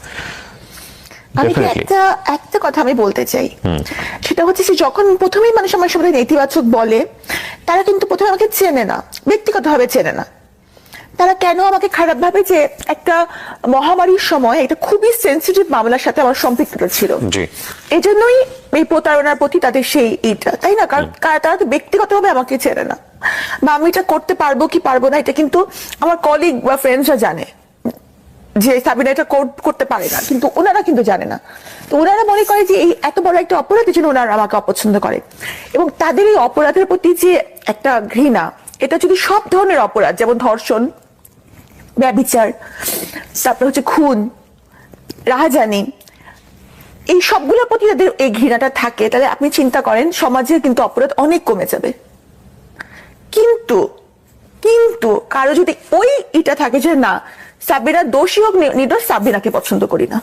আমি কি
Definitely.
একটা একটা কথা আমি বলতে চাই, সেটা হচ্ছে যে যখন প্রথমেই মানুষ আমার সামনে নেতিবাচক বলে, তারা কিন্তু প্রথমে আমাকে চেনে না, ব্যক্তিগতভাবে চেনে না। তারা কেন আমাকে খারাপ ভাবে যে একটা মহামারীর সময় একটা খুবই সেন্সিটিভ মামলার সাথে আমার সম্পৃক্ত ছিল,
জি।
এই জন্যই এই প্রতারণার প্রতি তাদের সেই এইটা, তাই না? কারণ তারা তো ব্যক্তিগতভাবে আমাকে চেনে না, বা আমি এটা করতে পারবো কি পারবো না এটা কিন্তু আমার কলিগ বা ফ্রেন্ডসরা জানে যে সাবিনা এটা করতে পারে না, কিন্তু ওনারা কিন্তু জানে না। তো ওনারা মনে করে যে এই এত বড় একটা অপরাধের জন্য ওনারা আমাকে অপছন্দ করে, এবং তাদের এই অপরাধের প্রতি যে একটা ঘৃণা, এটা যদি সব ধরনের অপরাধ, যেমন ধর্ষণ, ব্যভিচার, তারপর হচ্ছে খুন, রাহাজানি, এই সবগুলোর প্রতি যদি এই ঘৃণাটা থাকে, তাহলে আপনি চিন্তা করেন সমাজের কিন্তু অপরাধ অনেক কমে যাবে। কিন্তু কিন্তু কারো যদি ওই এটা থাকে যে না, সাবিনা দোষী হোক নির্দোষ, সাবিনাকে পছন্দ করি না,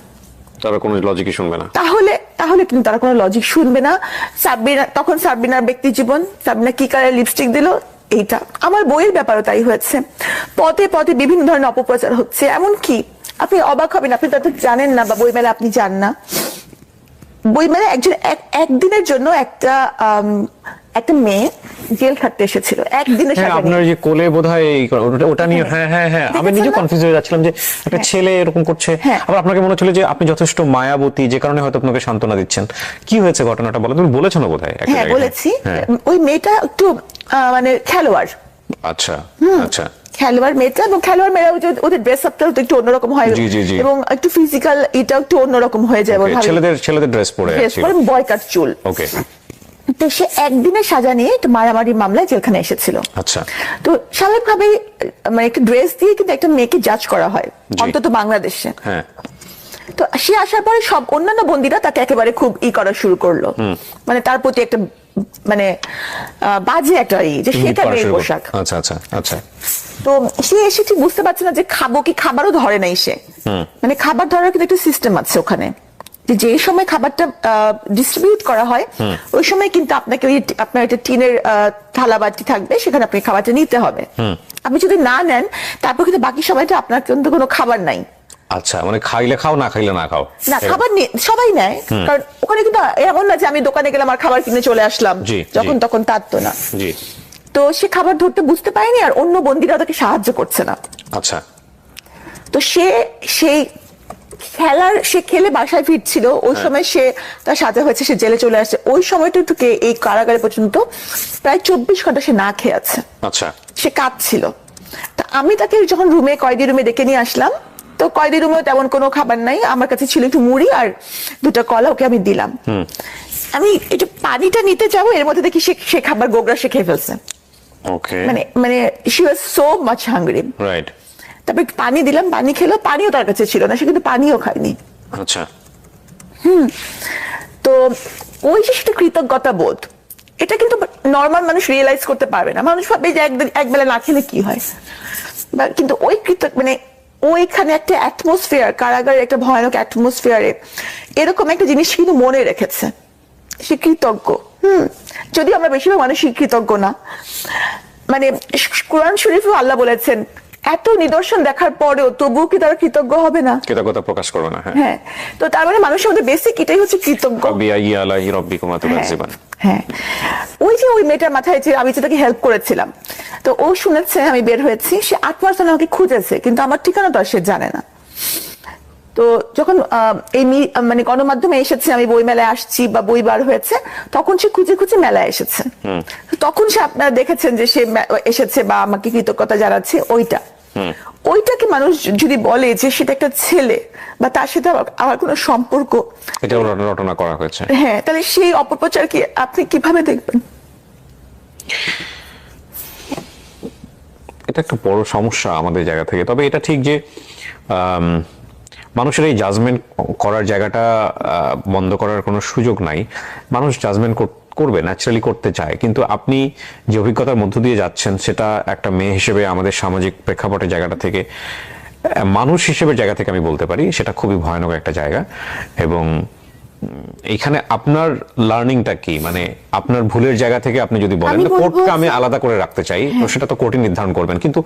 তারা কোনো লজিকই শুনবে না।
তাহলে তাহলে কিন্তু তারা কোনো লজিক শুনবে না। সাবিনা তখন সাবিনার ব্যক্তি জীবন, সাবিনা কি কালার লিপস্টিক দিল, এইটা আমার বইয়ের ব্যাপারও তাই হয়েছে। পদে পদে বিভিন্ন ধরনের অপপ্রচার হচ্ছে, এমনকি আপনি অবাক হবেন, আপনি তাদের জানেন না বা বই মেলা আপনি জান না, বই মেলা একজন একদিনের জন্য একটা মেয়ে জেল খাটতে এসেছিল একদিনের
হ্যাঁ,
সাজা নিয়ে।
আপনার যে কোলে বোধহয় ওটা নিয়ে, হ্যাঁ হ্যাঁ হ্যাঁ, আমি
দেখেছেন
নিজে
না?
কনফিউজ হয়ে যাচ্ছিলাম যে একটা ছেলে এরকম করছে।
হ্যাঁ।
আবার আপনাকে মনে হচ্ছিল যে আপনি যথেষ্ট মায়াবতী, যে কারণে হয়তো আপনাকে সান্ত্বনা দিচ্ছেন। কি হয়েছে ঘটনাটা বলো, তুমি বলেছো না বোধহয় একটা
হ্যাঁ
জায়গায়?
বলেছি।
হ্যাঁ।
ওই মেয়েটা একটু মানে খেলোয়াড়,
আচ্ছা আচ্ছা।
খেলোয়াড় মেয়েটা, এবং খেলোয়াড় মেয়েরা ওদের ড্রেস আপটাও একটু অন্যরকম হয়,
জি, জি, জি।
এবং একটু ফিজিক্যাল এটাও একটু অন্যরকম হয়ে যায়,
Okay, ছেলেদের ড্রেস পরে
ড্রেস
ছিল।
পরে বয় কাট চুল।
ওকে,
তো সে একদিনের সাজা নিয়ে একটা মারামারি মামলায় জেলখানে এসেছিল।
আচ্ছা।
তো স্বাভাবিকভাবে মানে একটা ড্রেস দিয়ে কিন্তু একটা মেয়েকে জাজ করা হয়,
জি।
অন্তত বাংলাদেশে।
হ্যাঁ,
তো সে আসার পরে সব অন্যান্য বন্দীরা তাকে একেবারে খুব করা শুরু করলো, মানে তার প্রতি একটা মানে বাজে একটা যে সেটা মেয়ের পোশাক।
আচ্ছা আচ্ছা আচ্ছা।
তো সে এসে ঠিক বুঝতে পারছে না যে খাবো কি, খাবারও ধরে নাই সে, মানে খাবার ধরার কিন্তু একটা সিস্টেম আছে ওখানে, যে সময় খাবারটা ডিস্ট্রিবিউট করা হয় ওই সময় কিন্তু আপনাকে ওই আপনার একটা টিনের থালা বাটি থাকবে, সেখানে আপনি খাবারটা নিতে হবে। আপনি যদি না নেন, তারপর কিন্তু বাকি সময়টা আপনার কিন্তু কোনো খাবার নাই।
আচ্ছা, মানে খাইলে খাও, না খাইলে না খাও।
না, খাবার সবাই নেয়, কারণ ওখানে কিন্তু এমন না যে আমি দোকানে গেলাম আর খাবার কিনে চলে আসলাম
জি,
যখন
জি।
তখন, তার তো না।
জি।
তো সে খাবার ধরতে বুঝতে পারেনি, আর অন্য বন্দীরা তাকে সাহায্য করছে না।
আচ্ছা।
তো সেই সে খেলে বাসায় ফিরছিল, ওই সময় সে তার সাজা হয়েছে, সে জেলে চলে আসছে। ওই সময়টুকুকে এই কারাগারে পর্যন্ত প্রায় 24 ঘন্টা সে না খেয়ে আছে,
আচ্ছা।
সে কাঁদছিল। তা আমি তাকে যখন কয়েদি রুমে ডেকে নিয়ে আসলাম, তো কয়েদি রুমেও তেমন কোনো খাবার নাই, আমার কাছে ছিল একটু মুড়ি আর 2টা কলা, ওকে আমি দিলাম। আমি একটু পানিটা নিতে যাবো, এর মধ্যে দেখি সে খাবার গোগরা সে খেয়ে ফেলছে।
ওকে,
মানে মানে she was so much hungry.
Right.
তারপর পানি দিলাম, পানি খেলো, পানিও তার কাছে ছিল না, সে কিন্তু পানিও খায়নি।
আচ্ছা।
তো ওই যে সেটা কৃতজ্ঞতা বোধ, এটা কিন্তু নর্মাল মানুষ রিয়েলাইজ করতে পারবে না। মানুষ ভাবে যে একবেলা না খেলে কি হয়, কিন্তু ওই মানে ওইখানে একটা অ্যাটমসফিয়ার, কারাগারের একটা ভয়ানক অ্যাটমসফিয়ারে এরকম একটা জিনিস কিন্তু মনে রেখেছে, সে কৃতজ্ঞ। যদিও আমরা বেশিরভাগ মানুষই কৃতজ্ঞ না। মানে কোরআন শরীফেও আল্লাহ বলেছেন, এত নিদর্শন দেখার পরেও তবুও কি তারা কৃতজ্ঞ হবে না?
কৃতজ্ঞতা প্রকাশ করবে না। হ্যাঁ।
হ্যাঁ, তো তার মানে মানুষের মধ্যে বেসিক এটাই হচ্ছে কৃতজ্ঞ।
বিআই আলাইহি রাব্বিকুমা তুকাজ্জিবান।
হ্যাঁ, ওই যে ওই মেয়েটার মাথায় যে আমি যে তাকে হেল্প করেছিলাম, তো ও শুনেছে আমি বের হয়েছি, সে 8 মাস ধরে আমাকে খুঁজেছে, কিন্তু আমার ঠিকানা তো আর সে জানে না। তো যখন মানে গণমাধ্যমে এসেছে, আমি বই মেলায় আসছি বা বই বার হয়েছে, তখন সে খুঁজে খুঁজে মেলায় এসেছে। তখন সে, আপনারা দেখেছেন যে সে এসেছে বা আমাকে কৃতজ্ঞতা জানাচ্ছে, ওইটাকে মানুষ যদি বলে যে সেটা একটা ছেলে বা তার সাথে আমার কোনো সম্পর্ক,
এটা রটনা করা হয়েছে।
হ্যাঁ, তাহলে সেই অপপ্রচারকে আপনি কিভাবে দেখবেন?
এটা একটা বড় সমস্যা আমাদের জায়গা থেকে। তবে এটা ঠিক যে মানুষের এই জাজমেন্ট করার জায়গাটা বন্ধ করার কোনো সুযোগ নাই। মানুষ জাজমেন্ট করবে, ন্যাচারালি করতে চায়, কিন্তু আপনি যে অভিজ্ঞতার মধ্য দিয়ে যাচ্ছেন, সেটা একটা মেয়ে হিসেবে আমাদের সামাজিক প্রেক্ষাপটের জায়গাটা থেকে, মানুষ হিসেবে জায়গা থেকে আমি বলতে পারি সেটা খুবই ভয়ানক একটা জায়গা। এবং
এখানে আপনার লার্নিংটা কি, মানে আপনার ভুলের জায়গা থেকে আপনি যদি বলেন
আমি বলবো
কোর্টকে আমি
যে-
আলাদা করে রাখতে চাই, তো সেটা তো কোর্টই নির্ধারণ করবেন, কিন্তু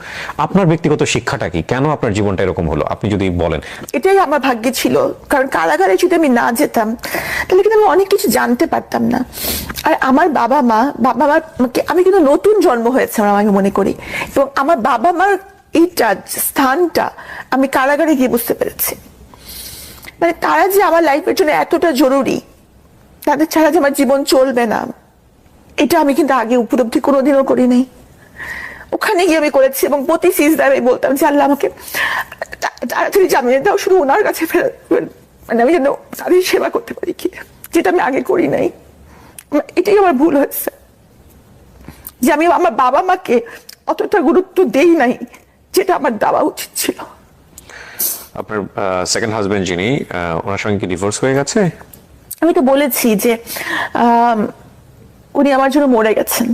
আপনার ব্যক্তিগত শিক্ষাটা কি, কেন আপনার জীবনটা এরকম হলো আপনি যদি বলেন।
এটাই আমার ভাগ্যে ছিল, কারণ কারাগারে যদি আমি না যেতাম তাহলে কিন্তু আমি অনেক কিছু জানতে পারতাম না। আর আমার বাবা মার আমি কিন্তু নতুন জন্ম হয়েছে আমার, আমি মনে করি, এবং আমার বাবা মার এইটা স্থানটা আমি কারাগারে গিয়ে বুঝতে পেরেছি। মানে তারা যে আমার লাইফের জন্য এতটা জরুরি, তাদের ছাড়া যে আমার জীবন চলবে না, এটা আমি কিন্তু আগে উপলব্ধি কোনোদিনও করি নাই। ওখানে গিয়ে আমি করেছি, এবং প্রতি সিজদায় আমি বলতাম যে আল্লাহ আমাকে তাড়াতাড়ি জামিয়ে দাও, শুধু ওনার কাছে ফেরত, মানে আমি যেন তাদের সেবা করতে পারি, কি যেটা আমি আগে করি নাই। এটাই আমার ভুল হয়েছে, যে আমি আমার বাবা মাকে অতটা গুরুত্ব দেই নাই যেটা আমার দেওয়া উচিত ছিল।
আপনার সেকেন্ড হাজবেন্ড যিনি, ওনার সঙ্গে কি ডিভোর্স হয়ে গেছে?
আমি তো বলেছি যে উনি আমার জন্য মরে গেছেন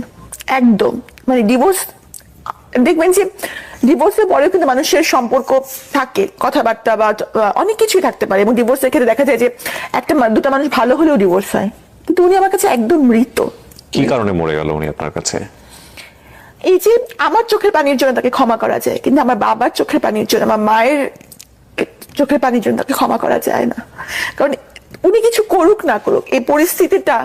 একদম। মানে ডিভোর্স, দেখবেন যে ডিভোর্সের পরেও কিন্তু মানুষের সম্পর্ক থাকে, কথাবার্তা বা অনেক কিছুই থাকতে পারে, এবং ডিভোর্সের ক্ষেত্রে দেখা যায় যে দুটা মানুষ ভালো হলেও ডিভোর্স হয়, কিন্তু উনি আমার কাছে একদম মৃত।
কি কারণে মরে গেল উনি আপনার কাছে?
এই যে আমার চোখের পানির জন্য তাকে ক্ষমা করা যায়, কিন্তু আমার বাবার চোখের পানির জন্য, আমার মায়ের চোখের পানির জন্য তাকে ক্ষমা করা যায় না। কারণ উনি কিছু করুক না করুক, এই পরিস্থিতিটা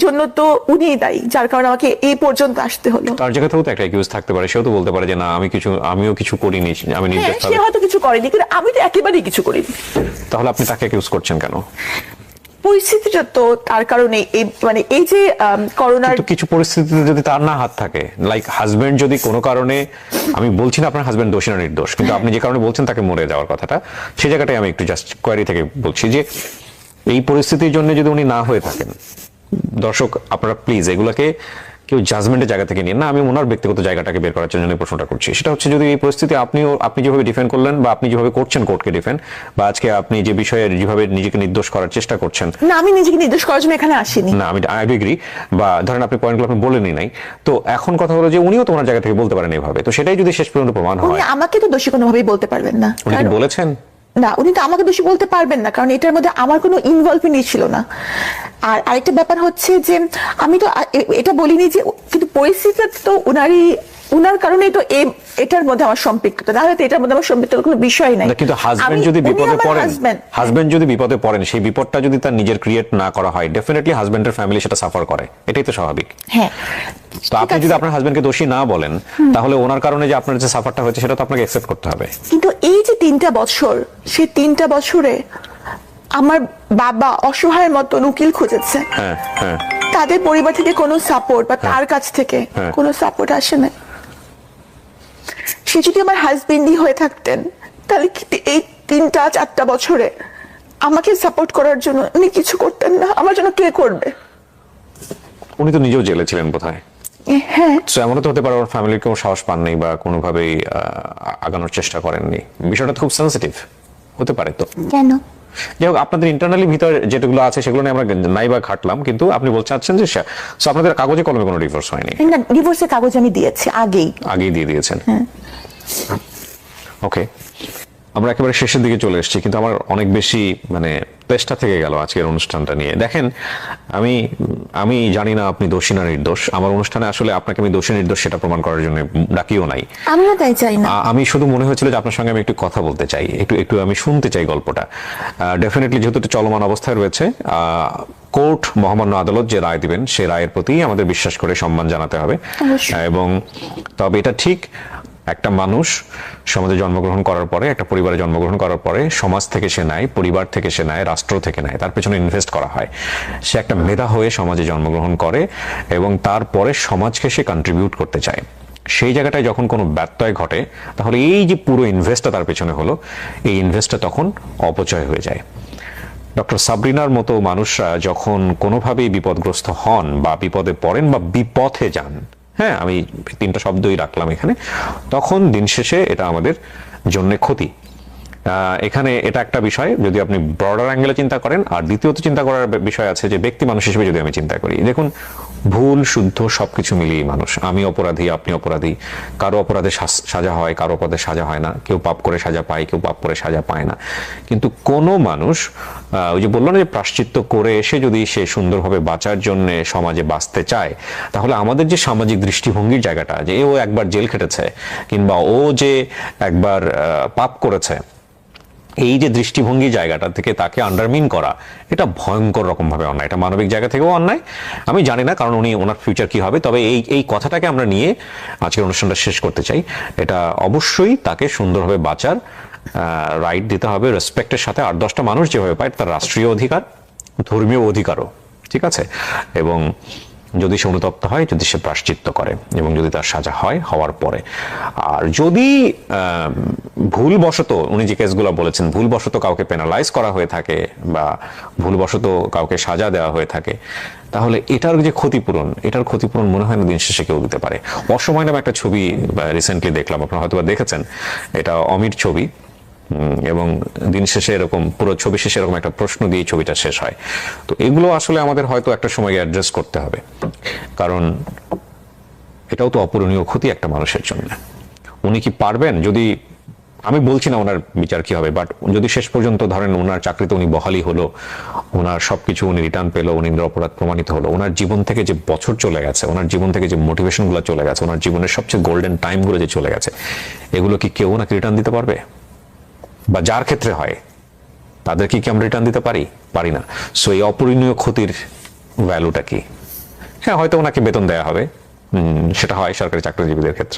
জন্য তো উনিই দায়ী, যার কারণে আমাকে এই পর্যন্ত আসতে হলো।
তার জায়গাতেও তো একটা একিউজ থাকতে পারে, সেও তো বলতে পারে যে না আমিও কিছু করিনি, আমি
হ্যাঁ,
নির্দোষ।
সে হয়তো কিছু করেনি, কিন্তু আমি তো একেবারেই কিছু করিনি।
তাহলে আপনি তাকে একিউজ করছেন কেন?
পরিস্থিতিটা তো তার কারণে, মানে এই যে করোনার
কিন্তু কিছু পরিস্থিতিতে যদি তার না হাত থাকে, লাইক হাজবেন্ড যদি কোনো কারণে, আমি বলছি না আপনার হাজবেন্ড দোষী না নির্দোষ, কিন্তু আপনি যে কারণে বলছেন তাকে মরে যাওয়ার কথাটা, সেই জায়গাটাই আমি একটু জাস্ট কোয়ারি থেকে বলছি যে এই পরিস্থিতির জন্য যদি উনি না হয়ে থাকেন, দর্শক আপনারা প্লিজ এগুলাকে কেউ জাজমেন্টের জায়গা থেকে নিন না, আমি ওনার ব্যক্তিগত জায়গাটাকে বের করার জন্য এই প্রশ্নটা করছি। সেটা হচ্ছে যদি এই পরিস্থিতি আপনি যেভাবে ডিফেন্ড করলেন, বা আপনি যেভাবে করছেন কোর্টকে ডিফেন্ড, বা আজকে আপনি যে বিষয়ে যেভাবে নিজেকে নির্দোষ করার চেষ্টা করছেন,
না, আমি নিজেকে নির্দোষ করার জন্য এখানে আসিনি।
না আমি আই এগ্রি, বা ধরেন আপনি পয়েন্টগুলো আপনি বলেনই নাই, তো এখন কথা হলো যে উনিও তো ওনার জায়গা থেকে বলতে পারেন এইভাবে, তো সেটাই যদি শেষ পর্যন্ত প্রমাণ
উনি
হয়।
আমাকে তো দোষী কোনোভাবেই বলতে পারবেন না।
উনি কি
কারণ-
বলেছেন?
না, উনি তো আমাকে দোষী বলতে পারবেন না, কারণ এটার মধ্যে আমার কোনো ইনভলভমেন্ট ছিল না। আর আরেকটা ব্যাপার হচ্ছে যে আমি তো এটা বলিনি যে, কিন্তু পরিস্থিতি তো উনার কারণেই তো এটার মধ্যে আমার সম্পৃক্ততা, তাহলে তো এটার মধ্যে আমার সম্পৃক্ততার কোনো বিষয় নাই।
না, কিন্তু হাজবেন্ড যদি
উনি
বিপদে
আমার
পড়েন,
husband।
হাজবেন্ড যদি বিপদে পড়েন, সেই বিপদটা যদি তার নিজের ক্রিয়েট না করা হয়, ডেফিনেটলি হাজবেন্ডের ফ্যামিলি সেটা সাফার করে, এটাই তো স্বাভাবিক।
হ্যাঁ,
তো আপনি যদি আপনার হাজবেন্ডকে দোষী না বলেন, তাহলে ওনার কারণে যে আপনার যে সাফারটা হয়েছে সেটা তো আপনাকে অ্যাকসেপ্ট করতে হবে।
কিন্তু এই যে 3টা বছর, সেই 3টা বছরে আমার বাবা অসহায়ের মতন উকিল খুঁজেছে,
হ্যাঁ হ্যাঁ,
তাদের পরিবার থেকে কোনো সাপোর্ট বা তার কাছ থেকে
হ্যাঁ।
কোনো সাপোর্ট আসে না। সে যদি আমার হাজবেন্ডই হয়ে থাকতেন, তাহলে কি এই 3-4টা বছরে আমাকে সাপোর্ট করার জন্য উনি কিছু করতেন না? আমার জন্য কে করবে?
উনি তো নিজেও জেলে ছিলেন বোধহয়,
হ্যাঁ,
তো এমনও তো হতে পারে ওর ফ্যামিলির কেউ সাহস পান নাই বা কোনোভাবেই আগানোর চেষ্টা করেননি। বিষয়টা তো খুব সেন্সিটিভ হতে পারে। তো
কেন?
যাই হোক, আপনাদের ইন্টারনালি ভিতর যেগুলো আছে সেগুলো নিয়ে আমরা নাই বা ঘাটলাম, কিন্তু আপনি বলতে চাচ্ছেন যে so আপনাদের কাগজে কলমে কোনো ডিভোর্স হয়নি?
না, ডিভোর্সের কাগজ আমি দিয়েছি আগেই
দিয়ে দিয়েছেন। ওকে, আমরা একেবারে শেষের দিকে চলে এসেছি, কিন্তু আমার অনেক বেশি মানে চেষ্টা থেকে গেল আজকের অনুষ্ঠানটা নিয়ে। দেখেন, আমি জানি না আপনি দোষী না নির্দোষ, আমার অনুষ্ঠানে আসলে আপনাকে আমি দোষী নির্দোষ সেটা প্রমাণ করার জন্য ডাকিও নাই।
আমিও তাই চাই না।
আমি শুধু মনে হয়েছিল যে আপনার সঙ্গে আমি একটু কথা বলতে চাই, একটু আমি শুনতে চাই গল্পটা। ডেফিনেটলি যেহেতু এটা চলমান অবস্থায় রয়েছে, কোর্ট মহামান্য আদালত যে রায় দিবেন সে রায়ের প্রতি আমাদের বিশ্বাস করে সম্মান জানাতে হবে। এবং তবে এটা ঠিক, একটা মানুষ সমাজে জন্মগ্রহণ করার পরে, একটা পরিবারে জন্মগ্রহণ করার পরে সমাজ থেকে সে নেয়, পরিবার থেকে সে নেয়, রাষ্ট্র থেকে নেয়, তার পেছনে ইনভেস্ট করা হয়। সে একটা মেধা হয়ে সমাজে জন্মগ্রহণ করে এবং তারপরে সমাজকে সে কন্ট্রিবিউট করতে চায়। সেই জায়গাটায় যখন কোনো ব্যত্যয় ঘটে, তাহলে এই যে পুরো ইনভেস্টটা তার পেছনে হলো, এই ইনভেস্টটা তখন অপচয় হয়ে যায়। ডক্টর সাবরিনার মতো মানুষরা যখন কোনোভাবেই বিপদগ্রস্ত হন বা বিপদে পড়েন বা বিপথে যান, হ্যাঁ আমি 3টা শব্দই রাখলাম এখানে, তখন দিন শেষে এটা আমাদের জন্য ক্ষতি। এখানে এটা একটা বিষয় যদি আপনি ব্রডার অ্যাঙ্গেলে চিন্তা করেন, আর দ্বিতীয়ত চিন্তা করার বিষয় আছে যে ব্যক্তি মানুষ হিসেবে যদি আমি চিন্তা করি। দেখুন, ভুল শুদ্ধ সবকিছু মিলিয়ে মানুষ, আমি অপরাধী আপনি অপরাধী, কারো অপরাধে সাজা হয়, কারো অপরাধে সাজা হয় না, কেউ পাপ করে সাজা পায়, কেউ পাপ করে সাজা পায় না। কিন্তু কোনো মানুষ ওই যে বললো না যে প্রায়শ্চিত্ত করে এসে যদি সে সুন্দরভাবে বাঁচার জন্য সমাজে বাঁচতে চায়, তাহলে আমাদের যে সামাজিক দৃষ্টিভঙ্গির জায়গাটা, যে ও একবার জেল খেটেছে কিংবা ও যে একবার পাপ করেছে, এই যে দৃষ্টিভঙ্গি জায়গাটা থেকে তাকে আন্ডারমিন করা, এটা ভয়ঙ্কর রকম ভাবে অন্যায়, এটা মানবিক জায়গা থেকেও অন্যায়। আমি জানি না কারণ ওনার ফিউচার কি হবে, তবে এই কথাটাকে আমরা নিয়ে আজকের অনুষ্ঠানটা শেষ করতে চাই। এটা অবশ্যই তাকে সুন্দরভাবে বাঁচার রাইট দিতে হবে, রেসপেক্টের সাথে। 8-10টা মানুষ যেভাবে পায়, তার রাষ্ট্রীয় অধিকার, ধর্মীয় অধিকারও, ঠিক আছে? এবং যদি সে অনুতপ্ত হয়, যদি সে প্রায়শ্চিত্ত করে এবং যদি তার সাজা হয় হওয়ার পরে। আর যদি ভুলবশত, উনি যে কেসগুলো বলেছেন, ভুলবশত কাউকে পেনালাইজ করা হয়ে থাকে বা ভুলবশত কাউকে সাজা দেওয়া হয়ে থাকে, তাহলে এটার যে এটার ক্ষতিপূরণ মনে হয় না দিন শেষে কেউ দিতে পারে। অসময় নামে একটা ছবি রিসেন্টলি দেখলাম, আপনারা হয়তো দেখেছেন, এটা অমির ছবি, এবং দিন শেষে এরকম পুরো ছবি শেষে এরকম একটা প্রশ্ন দিয়ে ছবিটা শেষ হয়। তো এগুলো আসলে আমাদের হয়তো একটা সময় অ্যাড্রেস করতে হবে, কারণ এটাও তো অপূরণীয় ক্ষতি একটা মানুষের জন্য। উনি কি পারবেন? যদি, আমি বলছি না ওনার বিচার কি হবে, বাট যদি শেষ পর্যন্ত ধরেন ওনার চাকরিতে উনি বহালি হলো, ওনার সবকিছু উনি রিটার্ন পেলো, উনি নিরপরাধ প্রমাণিত হলো, ওনার জীবন থেকে যে বছর চলে গেছে, ওনার জীবন থেকে যে মোটিভেশন গুলো চলে গেছে, ওনার জীবনের সবচেয়ে গোল্ডেন টাইম গুলো যে চলে গেছে, এগুলো কি কেউ ওনাকে রিটার্ন দিতে পারবে? বা যার ক্ষেত্রে হয় তাদেরকে কি আমরা রিটার্ন দিতে পারি না। সো এই অপূরণীয় ক্ষতির ভ্যালুটা কি? হ্যাঁ, হয়তো ওনাকে বেতন দেওয়া হবে, সেটা হয় সরকারি চাকরিজীবীদের ক্ষেত্রে।